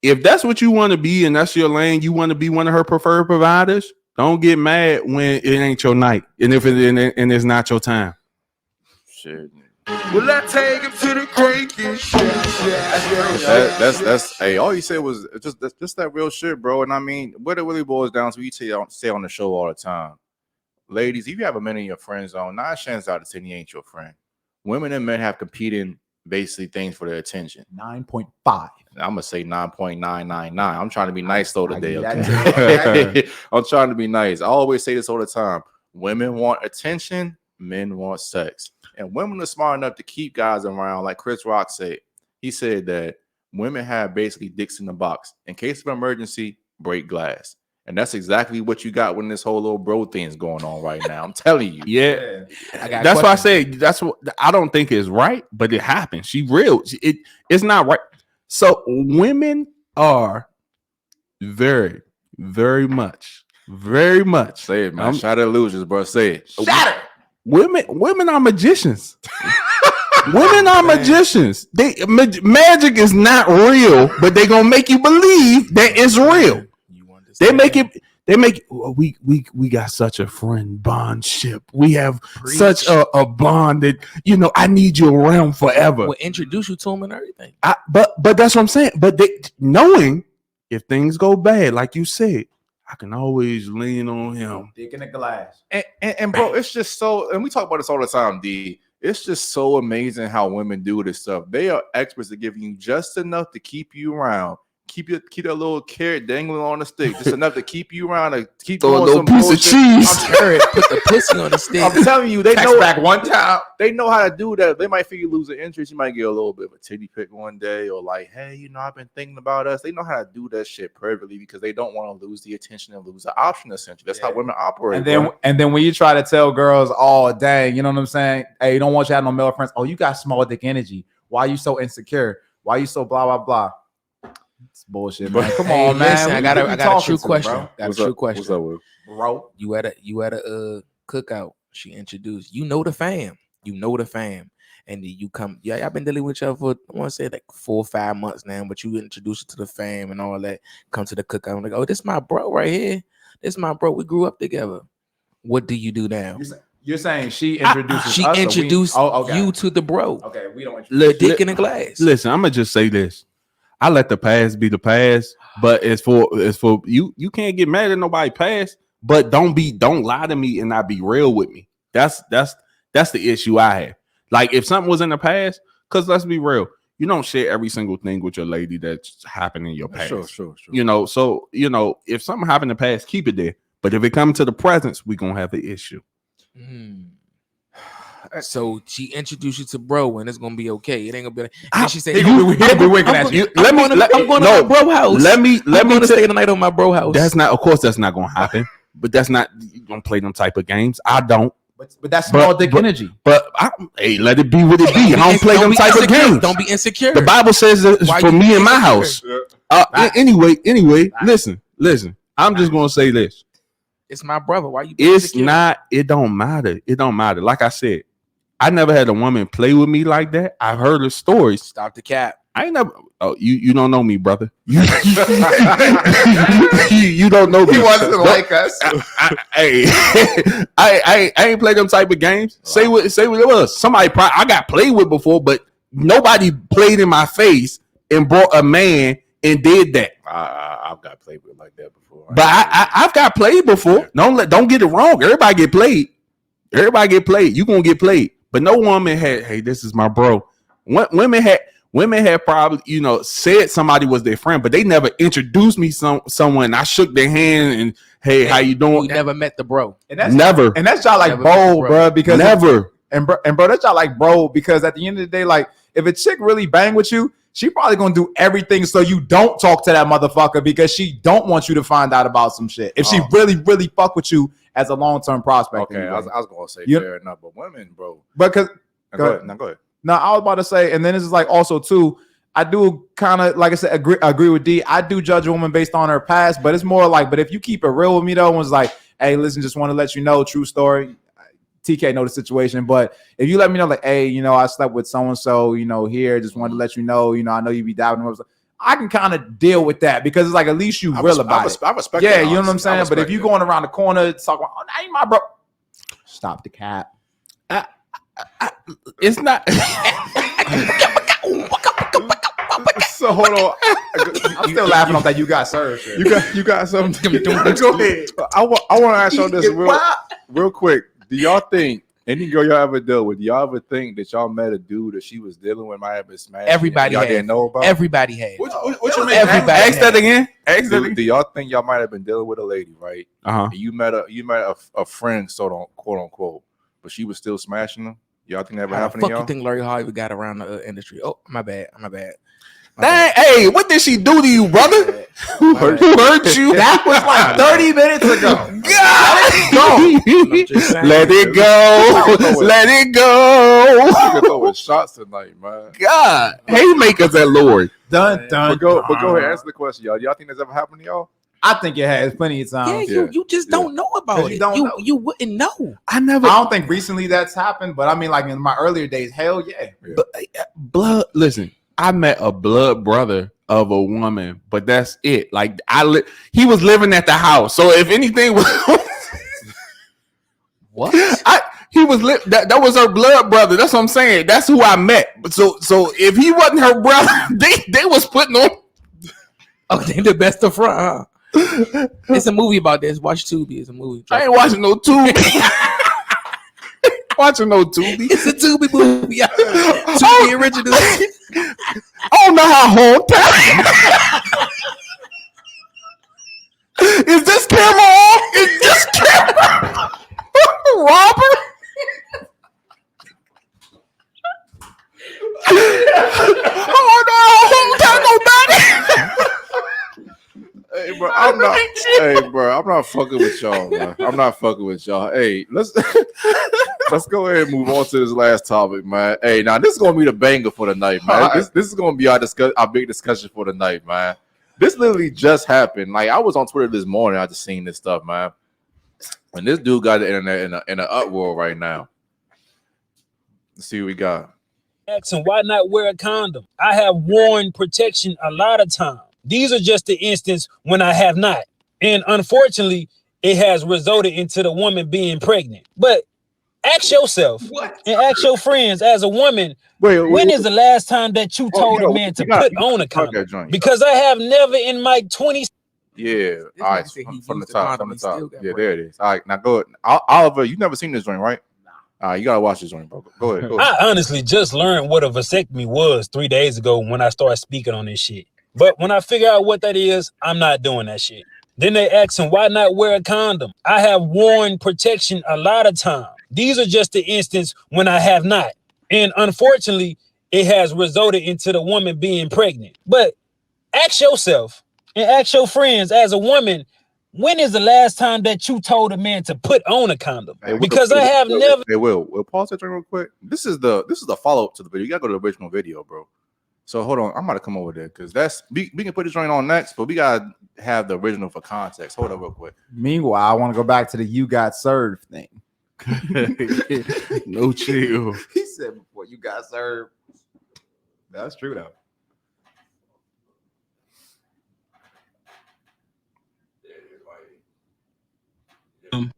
if that's what you want to be and that's your lane, you want to be one of her preferred providers, Don't get mad when it ain't your night, and if and it's not your time. Shit. Will I take him to the creek and shit? That's hey, all you said was just that real shit, bro. And I mean, what it really boils down to, we say on the show all the time. Ladies, if you have a man in your friend zone, 9 chances out of 10 he ain't your friend. Women and men have competing basically things for their attention. 9.5. I'm gonna say 9.999. I'm trying to be nice though today. Okay? Okay? I'm trying to be nice. I always say this all the time. Women want attention, men want sex. And women are smart enough to keep guys around, like Chris Rock said. He said that women have basically dicks in the box. In case of emergency, break glass. And that's exactly what you got when this whole little bro thing is going on right now. I'm telling you. Yeah. That's why I said that's what I don't think is right, but it happens. It's not right. So women are very, very much. Say it, man. Shattered Illusionz, bro. Say it. Shatter. Women are magicians. Women are magicians. Magic is not real, but they're gonna make you believe that it's real. We got such a friend bondship. We have such a bond that I need you around forever. We'll introduce you to him and everything. But that's what I'm saying. But knowing if things go bad, like you said, I can always lean on him. Dick in the glass. And bro, it's just so, and we talk about this all the time, D. It's just so amazing how women do this stuff. They are experts at giving you just enough to keep you around. Keep that little carrot dangling on the stick, just enough to keep you around, to keep Throw a doing little some piece bullshit. of cheese. I'm carrot. Put the pussy on the stick. I'm telling you, they Text know back one time. They know how to do that. They might feel you lose an interest. You might get a little bit of a titty pick one day, or like, hey, I've been thinking about us. They know how to do that shit perfectly because they don't want to lose the attention and lose the option. Essentially, that's how women operate. And then when you try to tell girls, oh dang, you know what I'm saying? Hey, you don't want you to have no male friends. Oh, you got small dick energy. Why you so insecure? Why you so blah blah blah? It's bullshit, man. Come on, man. Listen, I got a true question. What's up, Will? Bro, You at a cookout. She introduced. The fam. And then you come. Yeah, I've been dealing with y'all for I want to say like 4 or 5 months now. But you introduce her to the fam and all that. Come to the cookout. I'm like, oh, this my bro right here. This my bro. We grew up together. What do you do now? you're saying she introduces She us, so introduced okay. you to the bro. Okay, we don't Little dick in the glass. Listen, I'm gonna just say this. I let the past be the past, but it's for you. You can't get mad at nobody past, but don't lie to me and not be real with me. That's the issue I have. Like if something was in the past, because let's be real, you don't share every single thing with your lady that's happened in your past. Sure. So if something happened in the past, keep it there. But if it comes to the presence, we're gonna have an issue. So she introduced you to bro, and it's gonna be okay. It ain't gonna be like. And she said, he'll be winking at you. I'm going to my bro house. Let me stay the night on my bro house. That's not gonna happen. But that's not, you don't play them type of games. I don't. But that's small dick energy. But hey, let it be what it be. I don't play them type of games. Don't be insecure. The Bible says that for me and my house. Anyway, listen. I'm just gonna say this. It's my brother. Why you? It's not. It don't matter. Like I said, I never had a woman play with me like that. I've heard of stories. Stop the cap. I ain't never. Oh, you don't know me, brother. You don't know me. He wasn't like us. I ain't played them type of games. Say what it was. Somebody I got played with before, but nobody played in my face and brought a man and did that. I've got played with like that before. But I've got played before. Don't get it wrong. Everybody get played. You gonna get played. But no woman had, hey, this is my bro. Women had probably, said somebody was their friend, but they never introduced me someone. I shook their hand and, hey, how you doing? You never met the bro. Never. And that's y'all like Never bold, bro. Because never. And bro, that's y'all like bro. Because at the end of the day, like if a chick really bang with you, she probably gonna do everything so you don't talk to that motherfucker because she don't want you to find out about some shit. If she really fuck with you as a long-term prospect. Okay, I was gonna say fair enough, but women, bro. Because go ahead. No, I was about to say, and then this is like also too. I do kind of, like I said, agree with D. I do judge a woman based on her past, but it's more like, but if you keep it real with me though, one's like, hey, listen, just want to let you know, true story. TK know the situation, but if you let me know, like, hey, I slept with so and so, here, just wanted to let you know, I know you be diving. I can kind of deal with that because it's like at least you real about it. I respect. Yeah, that, you know what I'm saying. But if you that. going around the corner talking about, oh, that ain't my bro. Stop the cap. It's not. So hold on. I'm still laughing off that you got served. Shit. You got something. Go ahead. I want to ask y'all this real quick. Do y'all think any girl y'all ever dealt with? Do y'all ever think that y'all met a dude that she was dealing with might have been smashed? Everybody y'all had. didn't know about. Everybody had. What you mean? Everybody Ask that again. Do y'all think y'all might have been dealing with a lady, right? Uh-huh. And you met a friend, quote unquote, but she was still smashing them. Y'all think that ever How the happened to fuck y'all? you think Lori Harvey got around the industry? Oh, my bad. Dang, hey, what did she do to you, brother? Who hurt you? That was like 30 minutes ago. God, let it go. Let it go. You throwing shots tonight, man. God, haymakers at Lord. Dun. But go ahead, answer the question, y'all. Y'all think that's ever happened to y'all? I think it has plenty of Yeah, times. you just don't know about it. You wouldn't know. I never. I don't think recently that's happened, but I mean, like in my earlier days, hell yeah. Blood. Listen, I met a blood brother of a woman, but that's it. Like he was living at the house, so if anything was What? He was that was her blood brother. That's what I'm saying. That's who I met. So if he wasn't her brother, they was putting on. Oh, they the best of front, huh? It's a movie about this. Watch Tubi. It's a movie. I ain't watching no Tubi. Watching no Tubi. It's a Tubi movie. Tubi original. I don't know how hometown. Is this camera on? Is this camera Robert? Oh no, hometown nobody. Hey, bro, I'm not fucking with y'all, man. I'm not fucking with y'all. Hey, let's go ahead and move on to this last topic, man. Hey, now this is gonna be the banger for the night, man. This is gonna be our big discussion for the night, man. This literally just happened. Like I was on Twitter this morning, I just seen this stuff, man. And this dude got the internet in an uproar right now. Let's see what we got. And why not wear a condom? I have worn protection a lot of times. These are just the instance when I have not. And unfortunately, it has resulted into the woman being pregnant. But ask yourself and ask your friends as a woman, when is the last time that you told a man to put on a condom? Because I have never in my 20s. Yeah, all right, from the top. Yeah, there it is. All right, now go ahead. Oliver, you never seen this joint, right? You gotta watch this joint, bro. Go ahead. I honestly just learned what a vasectomy was 3 days ago when I started speaking on this shit. But when I figure out what that is, I'm not doing that shit. Then they asking, why not wear a condom? I have worn protection a lot of times. These are just the instance when I have not. And unfortunately, it has resulted into the woman being pregnant. But ask yourself and ask your friends as a woman, when is the last time that you told a man to put on a condom? Because I have never. Hey, we'll pause that joint real quick. This is the follow-up to the video. You gotta go to the original video, bro. So hold on, I'm about to come over there because we can put this joint on next, but we gotta have the original for context. Hold up real quick. Meanwhile, I want to go back to the you got served thing. No chill. He said before you got served. That's true though.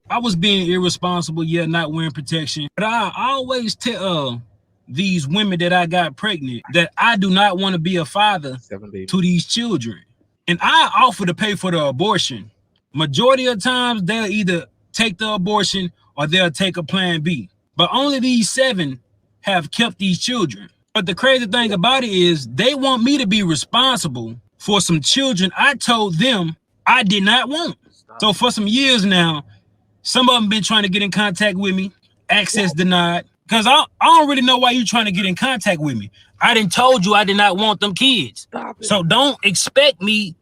I was being irresponsible, yet not wearing protection. But I always tell these women that I got pregnant that I do not want to be a father to these children. And I offer to pay for the abortion. Majority of times they'll either take the abortion or they'll take a plan B. But only these 7 have kept these children. But the crazy thing about it is they want me to be responsible for some children I told them I did not want. So for some years now, some of them been trying to get in contact with me, access denied. Because I don't really know why you're trying to get in contact with me. I done told you I did not want them kids. So don't expect me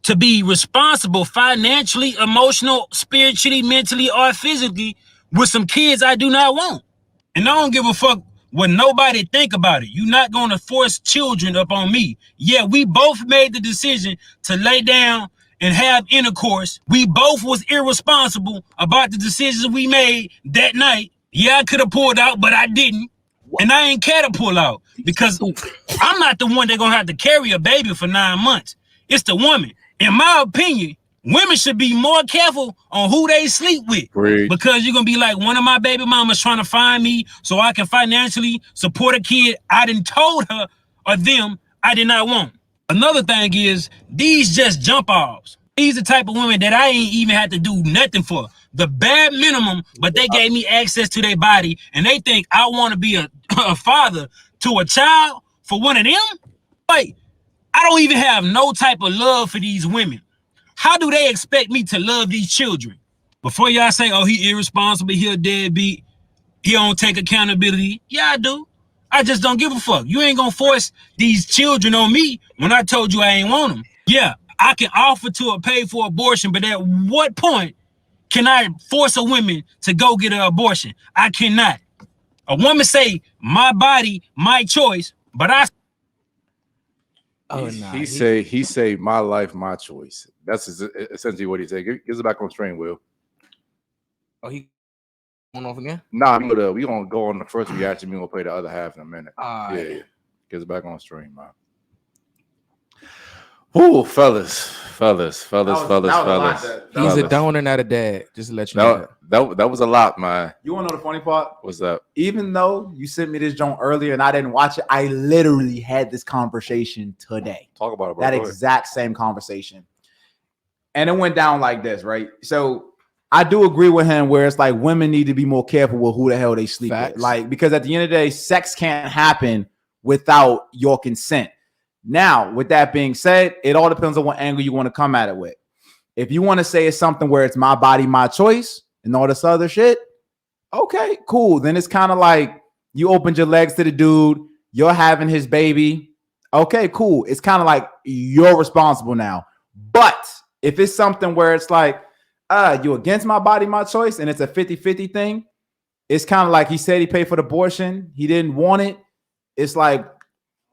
to be responsible financially, emotional, spiritually, mentally, or physically with some kids I do not want. And I don't give a fuck what nobody think about it. You're not going to force children up on me. Yeah, we both made the decision to lay down and have intercourse. We both was irresponsible about the decisions we made that night. Yeah, I could have pulled out, but I didn't. And I ain't care to pull out because I'm not the one that's gonna have to carry a baby for 9 months. It's the woman. In my opinion, women should be more careful on who they sleep with. Great. Because you're gonna be like, one of my baby mamas trying to find me so I can financially support a kid I done told her or them I did not want. Another thing is, these just jump offs. These the type of women that I ain't even had to do nothing for. The bare minimum, but they gave me access to their body, and they think I want to be a father to a child for one of them? Like, I don't even have no type of love for these women. How do they expect me to love these children? Before y'all say, oh, he irresponsible, he a deadbeat, he don't take accountability. Yeah, I do. I just don't give a fuck. You ain't gonna force these children on me when I told you I ain't want them. Yeah, I can offer to pay for abortion, but at what point can I force a woman to go get an abortion? I cannot. A woman say, my body, my choice, but I... Oh, nah. He say, my life, my choice. That's essentially what he said. Give it back on stream, Will. Oh, he going off again? Nah, we gonna go on the first reaction. We gonna play the other half in a minute. Yeah. Give it back on stream, man. Ooh, fellas. He's a donor, not a dad. Just to let you know. That was a lot, man. You want to know the funny part? What's up? Even though you sent me this joint earlier and I didn't watch it, I literally had this conversation today. Talk about it, bro. That exact same conversation. And it went down like this, right? So I do agree with him where it's like women need to be more careful with who the hell they sleep with. Like, because at the end of the day, sex can't happen without your consent. Now, with that being said, it all depends on what angle you want to come at it with. If you want to say it's something where it's my body, my choice, and all this other shit, okay, cool. Then it's kind of like you opened your legs to the dude, you're having his baby. Okay, cool. It's kind of like you're responsible now. But if it's something where it's like, you against my body, my choice, and it's a 50-50 thing, it's kind of like he said he paid for the abortion. He didn't want it. It's like,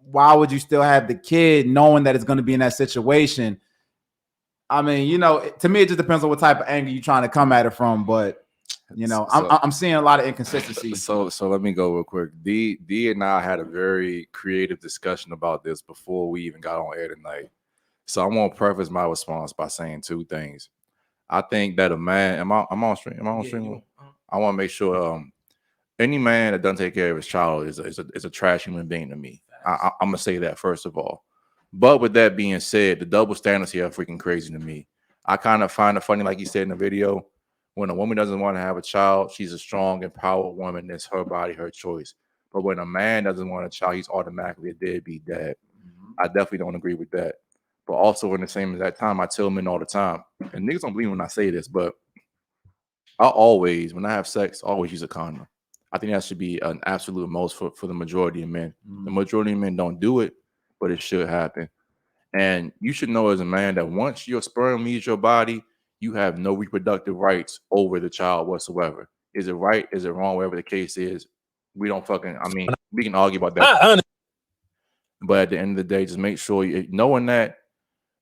why would you still have the kid knowing that it's going to be in that situation? I mean, you know, to me, it just depends on what type of angle you're trying to come at it from. But, you know, I'm seeing a lot of inconsistencies. So let me go real quick. D and I had a very creative discussion about this before we even got on air tonight. So I'm going to preface my response by saying two things. I think that a man, am I on stream? Am I on stream? I want to make sure any man that doesn't take care of his child is a trash human being to me. I'm gonna say that first of all. But with that being said, the double standards here are freaking crazy to me. I kind of find it funny, like you said in the video, when a woman doesn't want to have a child, she's a strong, empowered woman. It's her body, her choice. But when a man doesn't want a child, he's automatically a deadbeat dad. I definitely don't agree with that. But also in the same exact time, I tell men all the time, and niggas don't believe when I say this, but I always, when I have sex, always use a condom. I think that should be an absolute most for the majority of men. The majority of men don't do it, but it should happen. And you should know as a man that once your sperm leaves your body, you have no reproductive rights over the child whatsoever. Is it right? Is it wrong? Whatever the case is, we don't fucking, I mean, we can argue about that. But at the end of the day, just make sure, knowing that,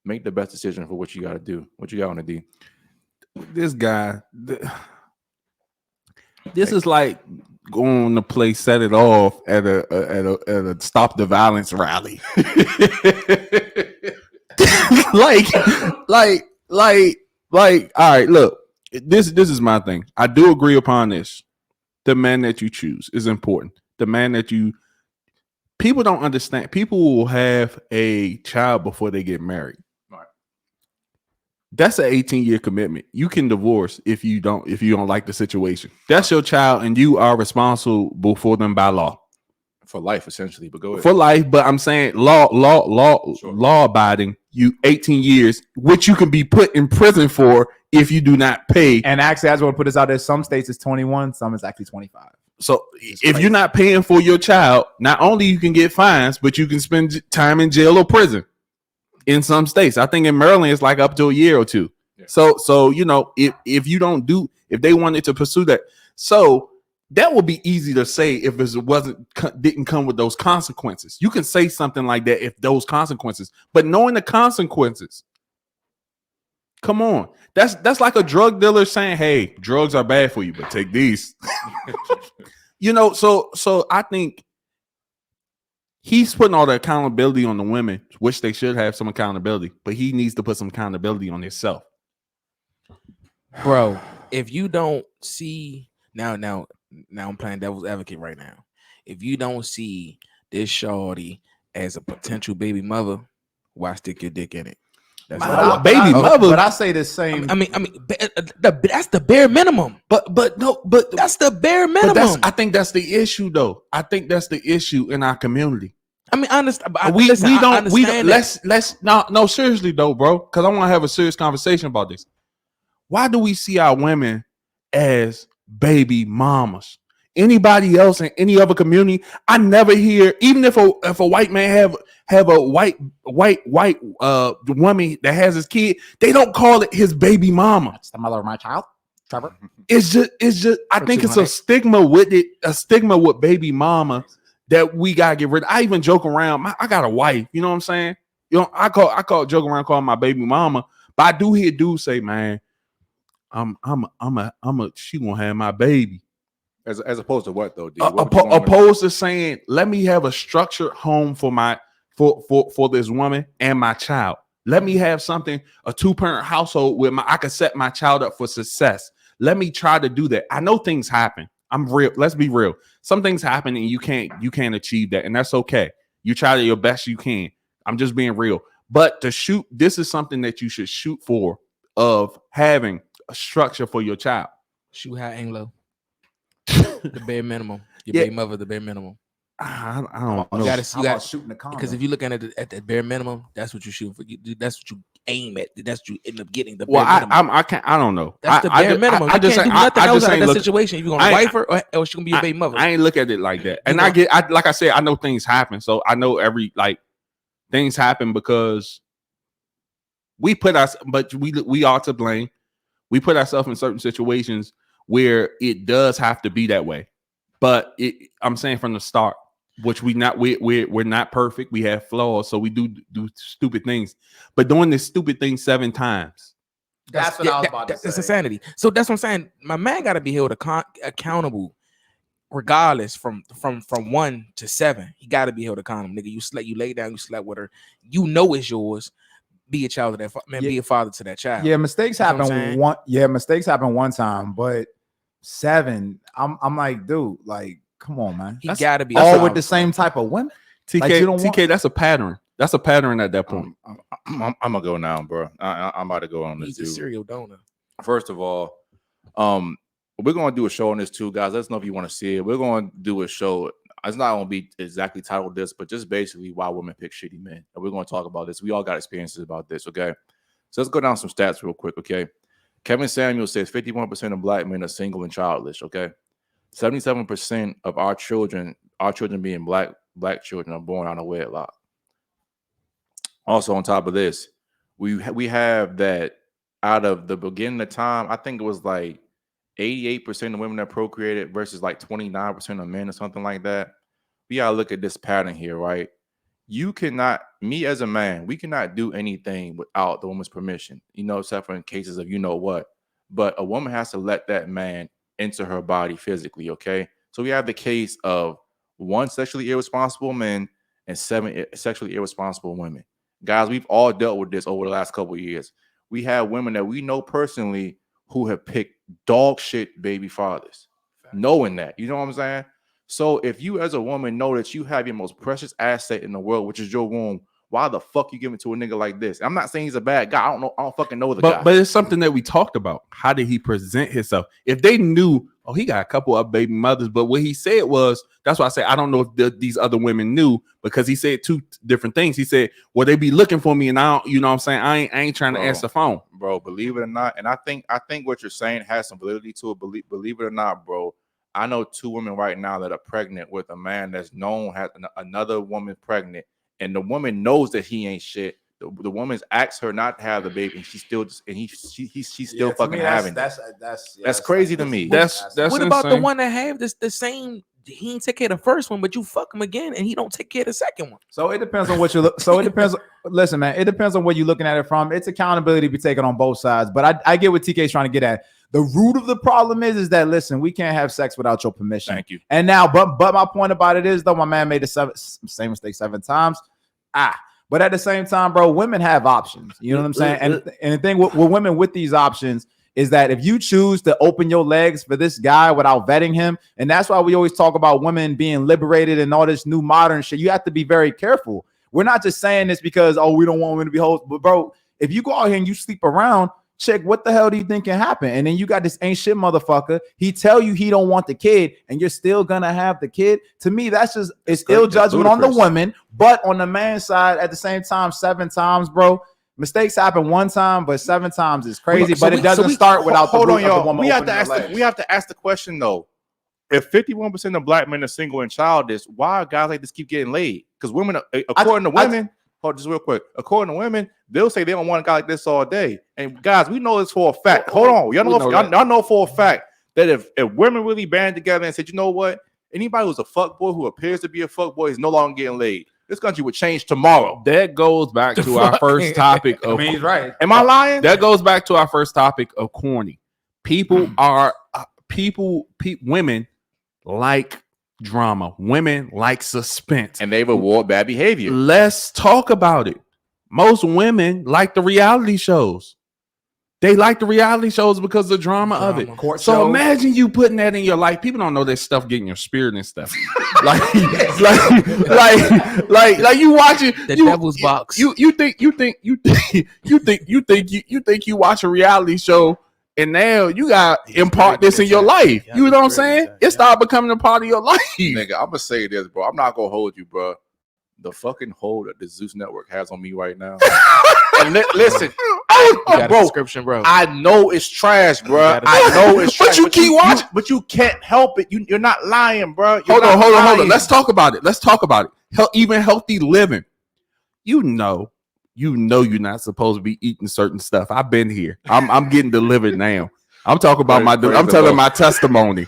make the best decision for what you got to do. What you got on the D? This guy, this is like going to play Set It Off at a Stop the Violence rally. like all right, look, this is my thing. I do agree upon this. The man that you choose is important. The man that people don't understand. People will have a child before they get married. That's an 18-year commitment. You can divorce if you don't like the situation. That's your child, and you are responsible for them by law. For life, essentially. But go ahead. For life, but I'm saying law abiding, you 18 years, which you can be put in prison for if you do not pay. And actually, I just want to put this out there. Some states it's 21, some is actually 25. So if you're not paying for your child, not only you can get fines, but you can spend time in jail or prison. In some states, I think in Maryland it's like up to a year or two. Yeah. So you know, if you don't do, if they wanted to pursue that, so that would be easy to say if it didn't come with those consequences. You can say something like that if those consequences, but knowing the consequences, come on, that's like a drug dealer saying, "Hey, drugs are bad for you, but take these." You know, so I think he's putting all the accountability on the women, which they should have some accountability, but he needs to put some accountability on himself. Bro, if you don't see now I'm playing devil's advocate right now. If you don't see this shorty as a potential baby mother, why stick your dick in it? That's Baby mother. But I say the same. I mean, that's the bare minimum. But that's the bare minimum. I think that's the issue, though. I think that's the issue in our community. I mean, I understand. We don't. Let's no. Seriously though, bro, because I want to have a serious conversation about this. Why do we see our women as baby mamas? Anybody else in any other community, I never hear. Even if a white man have a white woman that has his kid, they don't call it his baby mama. It's the mother of my child, Trevor. It's just. I think it's a stigma with it. A stigma with baby mama that we gotta get rid of. I even joke around. I got a wife. You know what I'm saying? You know, I call joke around calling my baby mama, but I do hear dudes say, "Man, she gonna have my baby." As opposed to what though? D? Opposed to saying, let me have a structured home for this woman and my child. Let me have something, a 2-parent household where I can set my child up for success. Let me try to do that. I know things happen. I'm real. Let's be real. Some things happen and you can't achieve that, and that's okay. You try your best you can. I'm just being real. But this is something that you should shoot for, of having a structure for your child. Shoot high and low. The bare minimum. Your baby mother, the bare minimum. I don't know. You got shooting the condom. Because if you're looking at the bare minimum, that's what you shoot for. That's what you aim at. That's what you end up getting. The bare minimum. I don't know. That's the bare minimum. You can't do nothing else out of that situation. You're gonna wife her or she's gonna be your baby mother. I ain't look at it like that. And like I said, I know things happen. So I know things happen because we put us, but we are to blame. We put ourselves in certain situations where it does have to be that way. But I'm saying from the start, which we're not perfect. We have flaws, so we do stupid things. But doing this stupid thing 7 times. That's what I was about to say. It's insanity. So that's what I'm saying. My man got to be held accountable, regardless from 1 to 7. He got to be held accountable. Nigga, you lay down, you slept with her. You know it's yours. Be a child of that man. Be a father to that child. Yeah, mistakes happen. Mistakes happen one time, but 7. I'm like, dude, like, come on, man. He got to be all with the same type of women. TK, that's a pattern. That's a pattern at that point. I'm gonna go now, bro. I'm about to go on this. He's a serial donor. First of all, we're gonna do a show on this too, guys. Let us know if you want to see it. We're gonna do a show. It's not gonna be exactly titled this, but just basically why women pick shitty men. And we're gonna talk about this. We all got experiences about this, okay? So let's go down some stats real quick, okay? Kevin Samuel says 51% of black men are single and childless, okay? 77% of our children being black children, are born out of wedlock. Also, on top of this, we have that out of the beginning of time, I think it was like 88% of women that procreated versus like 29% of men or something like that. We gotta look at this pattern here, right? You cannot, me as a man, we cannot do anything without the woman's permission, except for in cases of what. But a woman has to let that man into her body physically, okay? So we have the case of 1 sexually irresponsible men and 7 sexually irresponsible women. Guys, we've all dealt with this over the last couple of years. We have women that we know personally who have picked dog shit baby fathers, knowing that, you know what I'm saying? So if you as a woman know that you have your most precious asset in the world, which is your womb, why the fuck you give it to a nigga like this? I'm not saying he's a bad guy. I don't fucking know the guy. But it's something that we talked about. How did he present himself? If they knew, he got a couple of baby mothers, but what he said was, that's why I say I don't know if these other women knew, because he said 2 different things. He said, well, they be looking for me, and I don't, you know what I'm saying? I ain't trying to answer the phone. Bro, believe it or not, and I think what you're saying has some validity to it. Believe it or not, bro. I know 2 women right now that are pregnant with a man that's known has another woman pregnant, and the woman knows that he ain't shit. The woman's asked her not to have the baby, and she's still fucking having it. That's crazy to me. That's what insane. about the one that have the same? He ain't take care of the first one, but you fuck him again, and he don't take care of the second one. So it depends on what you look. So it depends. Listen, man, it depends on where you're looking at it from. It's accountability to be taken on both sides. But I get what TK's trying to get at. The root of the problem is that listen, we can't have sex without your permission. Thank you. And now, but my point about it is though, my man made the same mistake 7 times. But at the same time, bro, women have options. You know what I'm saying? And the thing with women with these options is that if you choose to open your legs for this guy without vetting him, and that's why we always talk about women being liberated and all this new modern shit, you have to be very careful. We're not just saying this because, oh, we don't want women to be hoes, but bro, if you go out here and you sleep around, chick, what the hell do you think can happen? And then you got this ain't shit motherfucker. He tell you he don't want the kid, and you're still gonna have the kid. To me, that's just it's ill judgment on the women, but on the man side, at the same time, 7 times, bro. Mistakes happen 1 time, but 7 times is crazy. But it doesn't start without the hold on, y'all. woman. We have to ask the question though. If 51% of black men are single and childless, why are guys like this keep getting laid? Because women, according to women, hold just real quick. According to women, they'll say they don't want a guy like this all day. And guys, we know this for a fact. Hold on, y'all know for a fact that if women really band together and said, you know what, anybody who's a fuckboy who appears to be a fuckboy is no longer getting laid. This country would change tomorrow. That goes back to our first topic of. I mean, he's right. Am I lying? That goes back to our first topic of corny. People are women like drama. Women like suspense, and they reward bad behavior. Let's talk about it. Most women like the reality shows. They like the reality shows because of the drama of it. So imagine you putting that in your life. People don't know that stuff getting your spirit and stuff. like you watching the devil's box. You think you watch a reality show and now you got impart this in your life. You know what I'm saying? It started becoming a part of your life. Nigga, I'm gonna say this, bro. I'm not gonna hold you, bro. The fucking hold that the Zeus Network has on me right now. And listen, bro, description, bro. I know it's trash, bro. I know it's trash. But you keep watching. But you can't help it. You're not lying, bro. Hold on. Let's talk about it. Even healthy living. You know you're not supposed to be eating certain stuff. I've been here. I'm getting delivered now. I'm talking about I'm telling my testimony.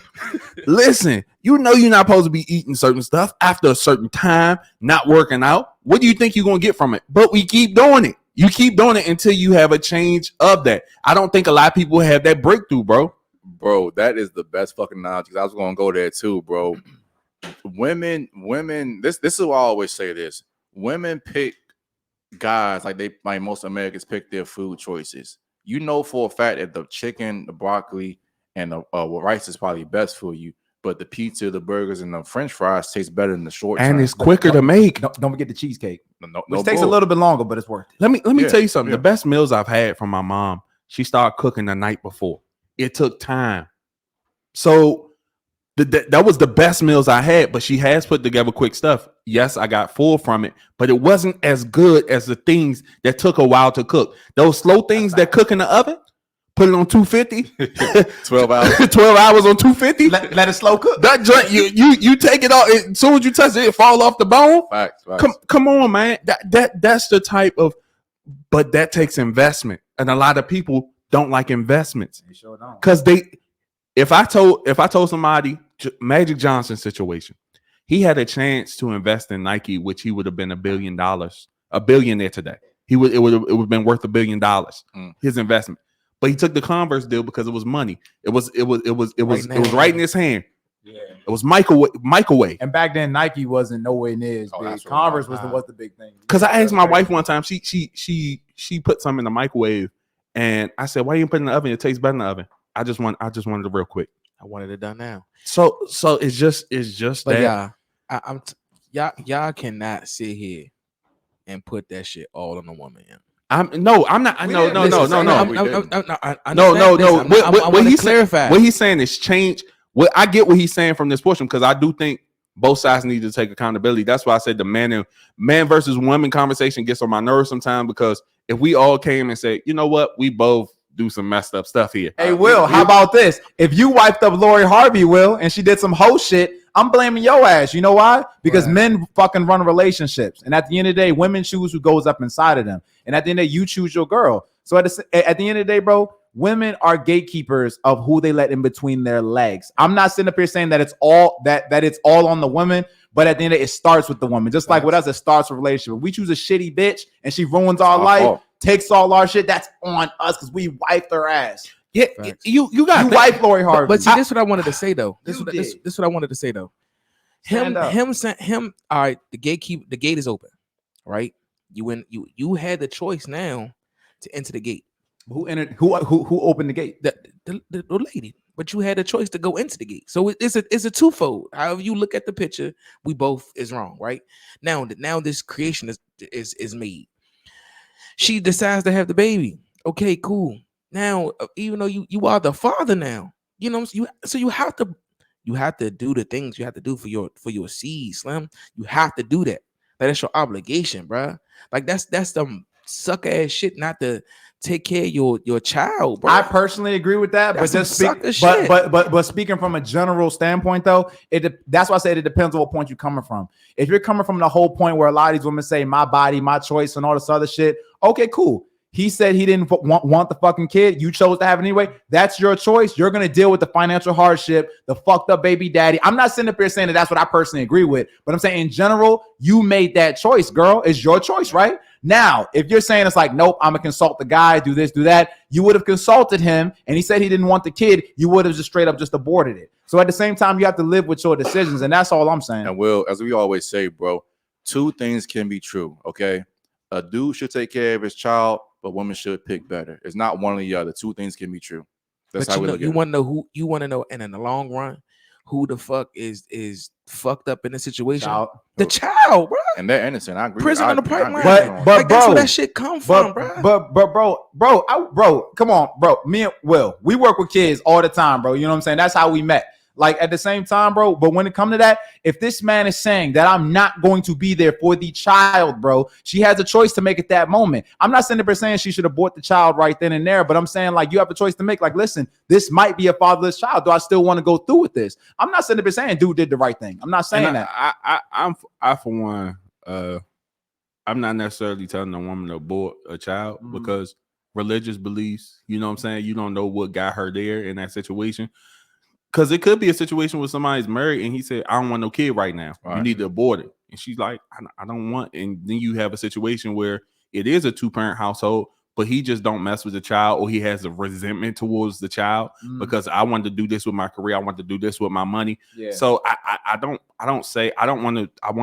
Listen, you know you're not supposed to be eating certain stuff after a certain time, not working out. What do you think you're going to get from it? But we keep doing it. You keep doing it until you have a change of that. I don't think a lot of people have that breakthrough, bro. Bro, that is the best fucking knowledge. I was going to go there too, bro. Women, this is why I always say this. Women pick guys like most Americans pick their food choices. You know for a fact that the chicken, the broccoli, and the rice is probably best for you, but the pizza, the burgers, and the French fries taste better in the short term. And it's quicker to make. Don't forget the cheesecake. Which takes a little bit longer, but it's worth it. Let me tell you something. The best meals I've had from my mom, she started cooking the night before. It took time. So that was the best meals I had, but she has put together quick stuff. Yes, I got full from it, but it wasn't as good as the things that took a while to cook. Those slow things that cook in the oven, put it on 250. 12 hours. 12 hours on 250. Let it slow cook. That joint, you take it off. As soon as you touch it, it fall off the bone. Facts. Come on, man. That's the type of, but that takes investment. And a lot of people don't like investments. They sure don't. Because if I told somebody Magic Johnson situation, he had a chance to invest in Nike, which he would have been $1 billion, a billionaire today. It would have been worth $1 billion. His investment, but he took the Converse deal because it was money. It was right in his hand. Yeah, it was microwave. And back then, Nike wasn't nowhere near as big. Converse was the big thing. Because I asked my wife one time, she put something in the microwave, and I said, "Why you put it in the oven? It tastes better in the oven." I just wanted it real quick. I wanted it done now. So it's just but that. Yeah, y'all cannot sit here and put that shit all on the woman. I'm not. No. What he's clarify. What he's saying is change. What I get what he's saying from this portion, because I do think both sides need to take accountability. That's why I said the man versus woman conversation gets on my nerves sometimes, because if we all came and said, you know what, we both do some messed up stuff here. Hey, Will, how about this? If you wiped up Lori Harvey, Will, and she did some hoe shit, I'm blaming your ass. You know why? Because men fucking run relationships. And at the end of the day, women choose who goes up inside of them. And at the end of the day, you choose your girl. So at the end of the day, bro, women are gatekeepers of who they let in between their legs. I'm not sitting up here saying that it's all that it's all on the woman, but at the end of the day, it starts with the woman. Just like with us, it starts with a relationship. If we choose a shitty bitch and she ruins our life, takes all our shit, that's on us because we wiped her ass. Yeah, Facts. you got You that. wife Lori Harvey. But see, this is what I wanted to say though. This You is what I wanted to say though. Stand up. Him. All right, the gate is open, right? You had the choice now to enter the gate. Who entered? Who opened the gate? The lady, but you had a choice to go into the gate. So it's a twofold. However you look at the picture, we both is wrong, right? Now this creation is made. She decides to have the baby. Okay, cool. Now, even though you are the father now, you know, you have to do the things you have to do for your seed, Slim. You have to do that. That's your obligation, bruh. Like that's some suck ass shit not to take care of your child, bro. I personally agree with that, That's but just some sucker shit. but speaking from a general standpoint, though, that's why I said it depends on what point you're coming from. If you're coming from the whole point where a lot of these women say my body, my choice, and all this other shit, okay, cool. He said he didn't want the fucking kid. You chose to have it anyway. That's your choice. You're going to deal with the financial hardship, the fucked up baby daddy. I'm not sitting up here saying that that's what I personally agree with, but I'm saying in general, you made that choice, girl. It's your choice, right? Now, if you're saying it's like, nope, I'm going to consult the guy, do this, do that, you would have consulted him and he said he didn't want the kid. You would have just straight up just aborted it. So at the same time, you have to live with your decisions. And that's all I'm saying. And Will, as we always say, bro, two things can be true, okay? A dude should take care of his child, but women should pick better. It's not one or the other. Two things can be true. That's how we look at it. You want to know, and in the long run, who the fuck is fucked up in the situation? The child, bro. And they're innocent. I agree. Prison on the pipeline. But like, that's bro, where that shit come from, bro. Bro, come on, bro. Me and Will, we work with kids all the time, bro. You know what I'm saying? That's how we met. Like at the same time, bro. But when it comes to that, if this man is saying that I'm not going to be there for the child, bro, she has a choice to make at that moment. I'm not sitting there saying she should abort the child right then and there, but I'm saying like you have a choice to make. Like, listen, this might be a fatherless child. Do I still want to go through with this? I'm not sitting there saying dude did the right thing. I'm not saying that. I for one, I'm not necessarily telling a woman to abort a child because religious beliefs. You know what I'm saying? You don't know what got her there in that situation. Because it could be a situation where somebody's married and he said, I don't want no kid right now. Right. You need to abort it. And she's like, I don't want. And then you have a situation where it is a 2-parent household, but he just don't mess with the child or he has a resentment towards the child because I want to do this with my career. I want to do this with my money. Yeah. So I want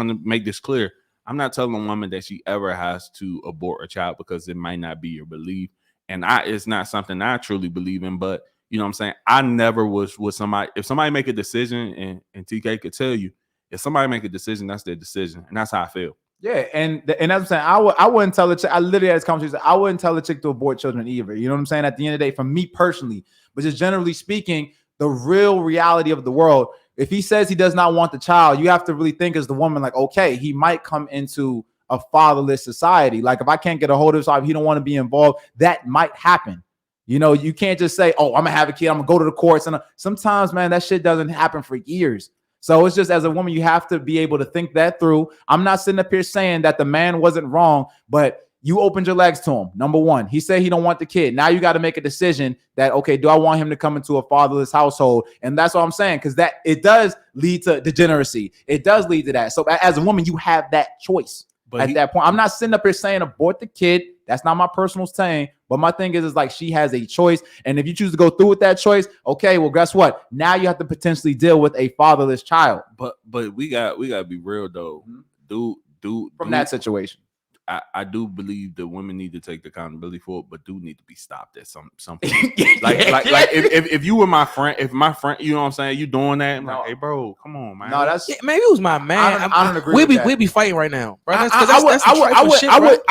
to make this clear. I'm not telling a woman that she ever has to abort a child because it might not be your belief. And it's not something I truly believe in, but you know what I'm saying? I never was with somebody. If somebody make a decision, and TK could tell you, if somebody make a decision, that's their decision, and that's how I feel. Yeah, and that's what I'm saying. I wouldn't tell a chick. I literally had this conversation. I wouldn't tell a chick to abort children either. You know what I'm saying? At the end of the day, for me personally, but just generally speaking, the real reality of the world. If he says he does not want the child, you have to really think as the woman, like, okay, he might come into a fatherless society. Like if I can't get a hold of him, he don't want to be involved. That might happen. You know, you can't just say, oh, I'm gonna have a kid, I'm gonna go to the courts. And sometimes, man, that shit doesn't happen for years. So it's just as a woman, you have to be able to think that through. I'm not sitting up here saying that the man wasn't wrong, but you opened your legs to him. Number one, he said he don't want the kid. Now you got to make a decision that, okay, do I want him to come into a fatherless household? And that's what I'm saying, because that it does lead to degeneracy. It does lead to that. So as a woman, you have that choice. But that point, I'm not sitting up here saying abort the kid. That's not my personal saying. But my thing is like she has a choice. And if you choose to go through with that choice, okay, well, guess what? Now you have to potentially deal with a fatherless child. But we gotta be real though. From that situation. I do believe that women need to take the accountability for it, but do need to be stopped at some point. like if you were my friend, you know what I'm saying, you doing that, I'm like, hey bro, come on, man. No, that's maybe it was my man. I don't agree. We'd be fighting right now, bro. I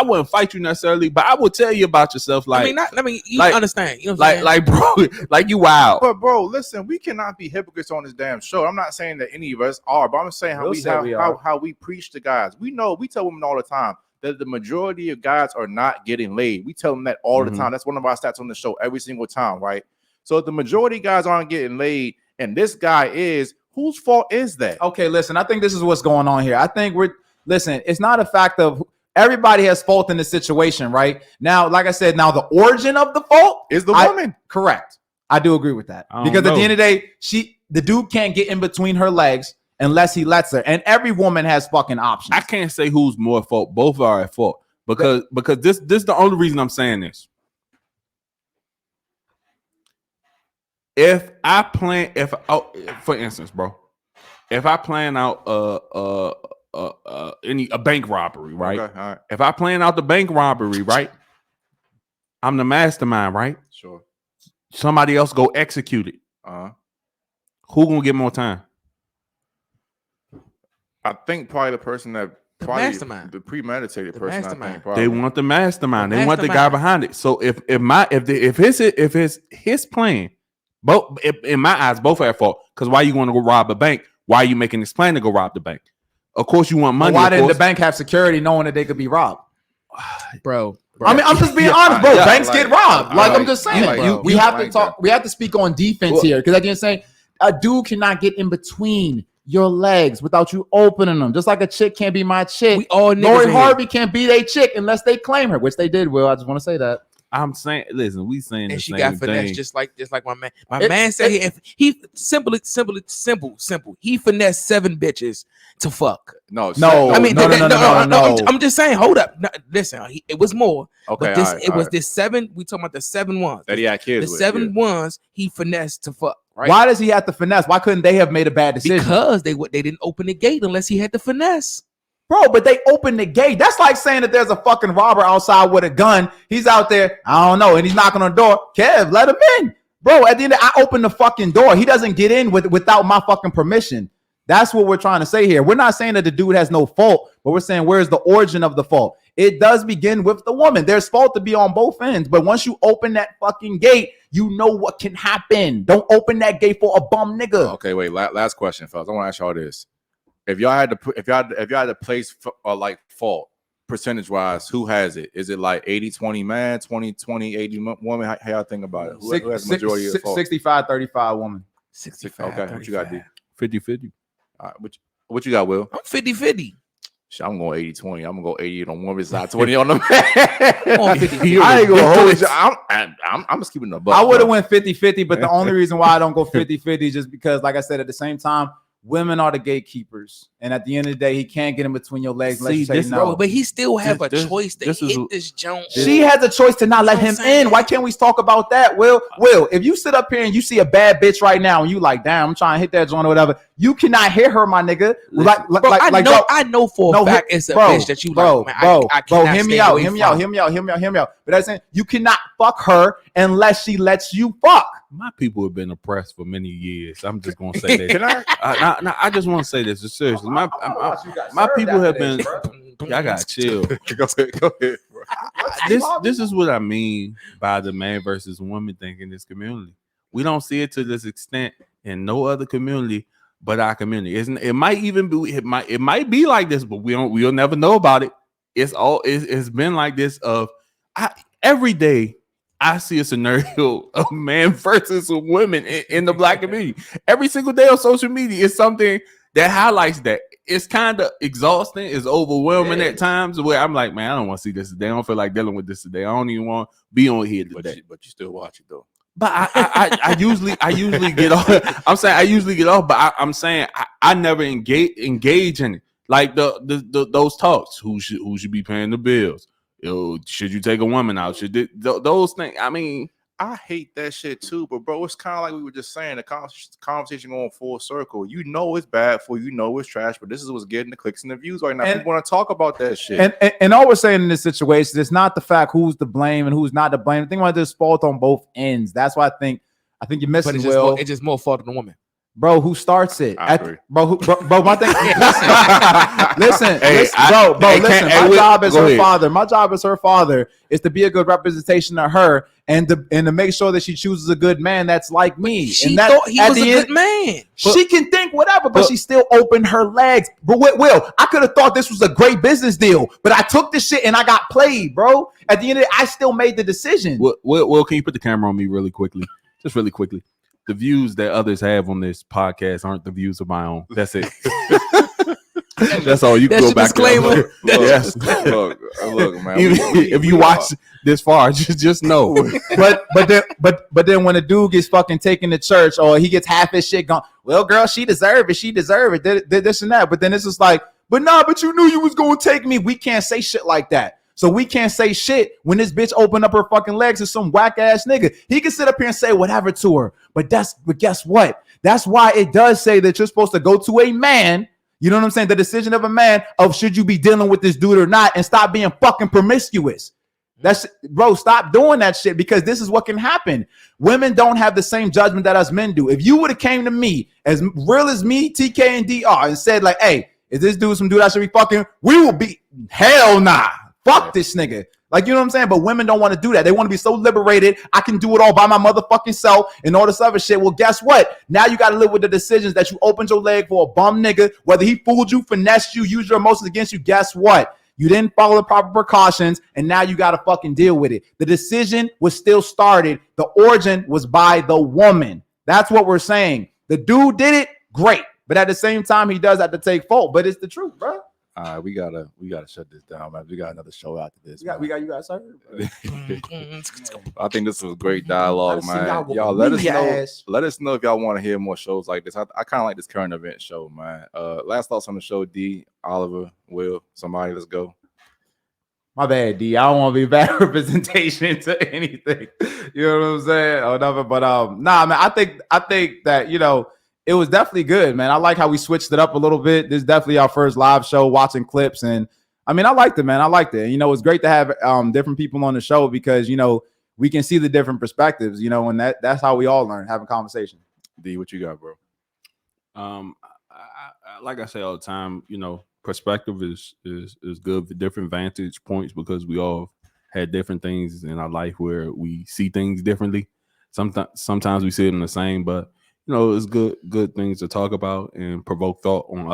wouldn't fight you necessarily, but I would tell you about yourself. Like, you understand, you know what I'm saying? Like, bro, like you wild. But bro, listen, we cannot be hypocrites on this damn show. I'm not saying that any of us are, but I'm saying how we preach to guys. We tell women all the time that the majority of guys are not getting laid. We tell them that all the time. That's one of our stats on the show every single time, right? So if the majority of guys aren't getting laid and this guy is, whose fault is that? Okay, listen, I think this is what's going on here. I think it's not a fact of everybody has fault in this situation, right? Now, like I said, now the origin of the fault is the woman. Correct. I do agree with that. Because at the end of the day, the dude can't get in between her legs unless he lets her. And every woman has fucking options. I can't say who's more at fault. Both are at fault. Because this is the only reason I'm saying this. if I plan, for instance, bro, if I plan out a bank robbery, right? Okay, all right. If I plan out the bank robbery, right? I'm the mastermind, right? Sure. Somebody else go execute it. Who gonna get more time? I think probably the person that The probably mastermind. the premeditated The person. mastermind. I think probably. They want the mastermind. The They want the guy mastermind. behind it. So if his plan, both in my eyes, both are at fault. Because why you want to go rob a bank? Why are you making this plan to go rob the bank? Of course you want money. Why of didn't the course. bank have security knowing that they could be robbed? Bro. I mean, I'm just being honest, bro. yeah, Banks like- get robbed. I Like, like- I'm just I saying. like that. we I have to like talk. that. We have to speak on defense Well- here, because at the end of the day, a dude cannot get in between your legs without you opening them. Just like a chick can't be my chick. We all niggas Lori in here. Harvey can't be their chick unless they claim her, which they did. Will, I just want to say that. I'm saying, listen, we saying the And she same got finesse thing. just like my man. My It- man said if he simple. He finessed 7 bitches to fuck. No, No. I mean, no. I'm just saying. Hold up. No, listen, it was more. Okay, But this all right, it all was right. this 7. We talking about the 7 ones. that he had The kids with. 7 yeah. ones he finessed to fuck. Right? Why does he have to finesse? Why couldn't they have made a bad decision? Because they didn't open the gate unless he had the finesse. Bro, but they opened the gate. That's like saying that there's a fucking robber outside with a gun. He's out there, I don't know, and he's knocking on the door. Kev, let him in. Bro, at the end of I open the fucking door. He doesn't get in without my fucking permission. That's what we're trying to say here. We're not saying that the dude has no fault, but we're saying where's the origin of the fault? It does begin with the woman. There's fault to be on both ends, but once you open that fucking gate, you know what can happen. Don't open that gate for a bum nigga. Okay, wait. Last question, fellas. I want to ask y'all this: if y'all had to put, if y'all had to place like fault percentage wise, who has it? Is it like 80-20 man, 20-20, 80 woman? How y'all think about it? Who has the majority of the fault? 65-35 woman. 65. Okay, what you got, D? 50-50. All right, what you got, Will? I'm 50-50. Shit, I'm going 80-20. I'm gonna go 80 on one side, 20 on the man. on 50. I ain't gonna hold you. I'm just keeping the buck. I would have bro. went 50-50, but the only reason why I don't go 50-50 is just because, like I said, at the same time, women are the gatekeepers. And at the end of the day, he can't get in between your legs unless See, you say this- no. Bro, but he still have This- a choice to this is- hit this joint. She has a choice to not let him That's what I'm saying. in. Why can't we talk about that? Will, if you sit up here and you see a bad bitch right now and you like, damn, I'm trying to hit that joint or whatever, you cannot hit her, my nigga. Bro, I know for a fact it's a bitch that you like. Man, I cannot hear me stay out, away hear me from. out, hear me out, hear me out, hear me out. But I'm saying you cannot fuck her unless she lets you fuck. My people have been oppressed for many years. I'm just gonna say this. Can I? I just want to say this. Seriously, my people have been. Y'all gotta chill. Go ahead, bro. This is what I mean by the man versus woman thing in this community. We don't see it to this extent in no other community but our community. It might even be it might be like this, but we'll never know about it. It's been like this every day. I see a scenario of man versus a woman in the black community. Every single day on social media is something that highlights that. It's kind of exhausting. It's overwhelming at times where I'm like, man, I don't want to see this today. I don't feel like dealing with this today. I don't even want to be on here today. But you still watch it though. But I usually get off. I'm saying I usually get off, but I'm saying I never engage in it. Like those talks. Who should be paying the bills? Should you take a woman out? Those things? I mean, I hate that shit too, but bro, it's kind of like we were just saying, the conversation going full circle. You know it's bad for you, know it's trash, but this is what's getting the clicks and the views right now. And- People want to talk about that shit. And all we're saying in this situation is not the fact who's to blame and who's not to blame. I think there's fault on both ends. That's why I think you're missing. But Will. it's just more fault than the woman. Bro, who starts it? I agree. Bro, my thing. listen, Hey, listen. My Will, job as go her ahead. father. My job as her father is to be a good representation of her and to make sure that she chooses a good man that's like me. She and that, thought he at was a the good end, man. she can think whatever, but she still opened her legs. But Will, I could have thought this was a great business deal, but I took this shit and I got played, bro. At the end of it, I still made the decision. Will, can you put the camera on me really quickly? Just really quickly. The views that others have on this podcast aren't the views of my own. That's it. That's all. You can That's go your back there. disclaimer. Yes. Look, man. If you watch this far, just know. but then when a dude gets fucking taken to church or he gets half his shit gone, well, girl, she deserve it. This and that. But then it's just like, but you knew you was gonna take me. We can't say shit like that. So we can't say shit when this bitch opened up her fucking legs to some whack ass nigga. He can sit up here and say whatever to her, but guess what? That's why it does say that you're supposed to go to a man. You know what I'm saying? The decision of a man of should you be dealing with this dude or not, and stop being fucking promiscuous. Bro, stop doing that shit, because this is what can happen. Women don't have the same judgment that us men do. If you would have came to me, as real as me, TK, and DR, and said like, hey, is this dude some dude I should be fucking? We will be, hell nah. Fuck this nigga. Like, you know what I'm saying? But women don't want to do that. They want to be so liberated. I can do it all by my motherfucking self and all this other shit. Well, guess what? Now you got to live with the decisions that you opened your leg for a bum nigga, whether he fooled you, finessed you, used your emotions against you. Guess what? You didn't follow the proper precautions, and now you got to fucking deal with it. The decision was still started. The origin was by the woman. That's what we're saying. The dude did it, great. But at the same time, he does have to take fault. But it's the truth, bro. All right, we gotta shut this down, man. We got another show after this. We got you guys started. I think this was great dialogue, man. Y'all let us know if y'all want to hear more shows like this. I kind of like this current event show, man. Last thoughts on the show, D, Oliver, Will, somebody, let's go. My bad, D. I don't want to be bad representation to anything. You know what I'm saying? Or nothing. But nah, man. I think that, you know, it was definitely good, man. I like how we switched it up a little bit. This is definitely our first live show, watching clips. And I mean, I liked it, man. I liked it. You know, it's great to have different people on the show, because, you know, we can see the different perspectives, you know, and that's how we all learn, having conversation. D, what you got, bro? Like I say all the time, you know, perspective is good for different vantage points, because we all had different things in our life where we see things differently. Sometimes we see it in the same, but you know, it's good things to talk about and provoke thought on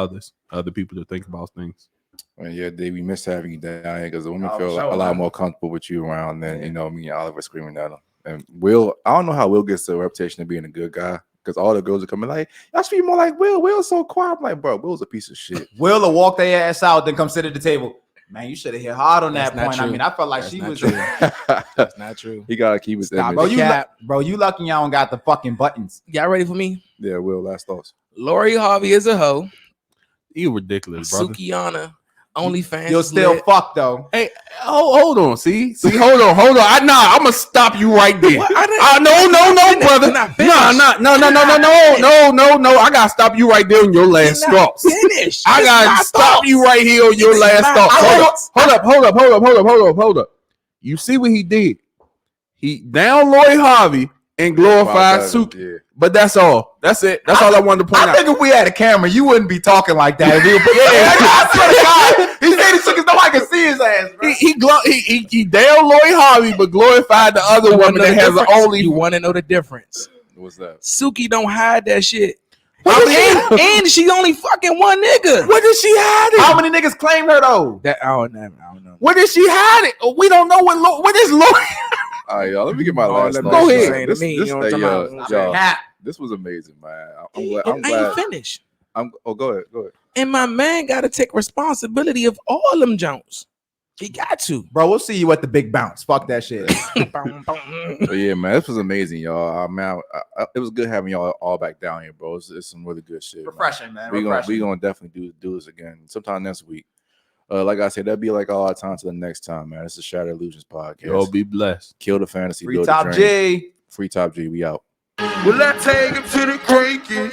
other people to think about things. Well, yeah, Dave, we miss having you down here, because the women feel a lot more comfortable with you around than, you know, me and Oliver screaming at them. And Will, I don't know how Will gets the reputation of being a good guy, because all the girls are coming like, y'all should be more like Will. Will's so quiet. I'm like, bro, Will's a piece of shit. Will will walk their ass out, then come sit at the table. Man, you should have hit hard on that point. True. I mean, I felt like she was. That's not true. He gotta keep his image. Bro, you lucky y'all don't got the fucking buttons. Y'all ready for me? Yeah, Will, last thoughts. Lori Harvey is a hoe. You ridiculous, brother. Sukihana, OnlyFans. You'll still fuck though. Hey, hold on. See, hold on. I'm gonna stop you right there. No, brother. No. I gotta stop you right there on your last thoughts. I gotta stop you right here on your last thoughts. Hold up. You see what he did? He down Lori Harvey and glorified Suki. Yeah. But that's all. That's it. That's all I wanted to point out. I think if we had a camera, you wouldn't be talking like that. I swear to God, he said he shook his nobody can see his ass. Bro. He down Lori Harvey, but glorified the other woman that has an only. You want to know the difference? What's that? Suki don't hide that shit. And she only fucking one nigga. What did she hide it? How many niggas claim her though? I don't know. Where did she hide it? We don't know what is Lori. All right, y'all. Let me get my last thought. Go ahead. This was amazing, man. I'm glad. I ain't finished. Go ahead. And my man got to take responsibility of all them Jones. He got to, bro. We'll see you at the big bounce. Fuck that shit. But yeah, man, this was amazing, y'all. It was good having y'all all back down here, bro. It's some really good shit. Refreshing, man. We gonna definitely do this again sometime next week. Like I said, that'd be like all our time to the next time, man. It's the Shattered Illusionz Podcast. Y'all be blessed. Kill the fantasy. Free Top G. Free Top G. We out. Will I take him to the creek and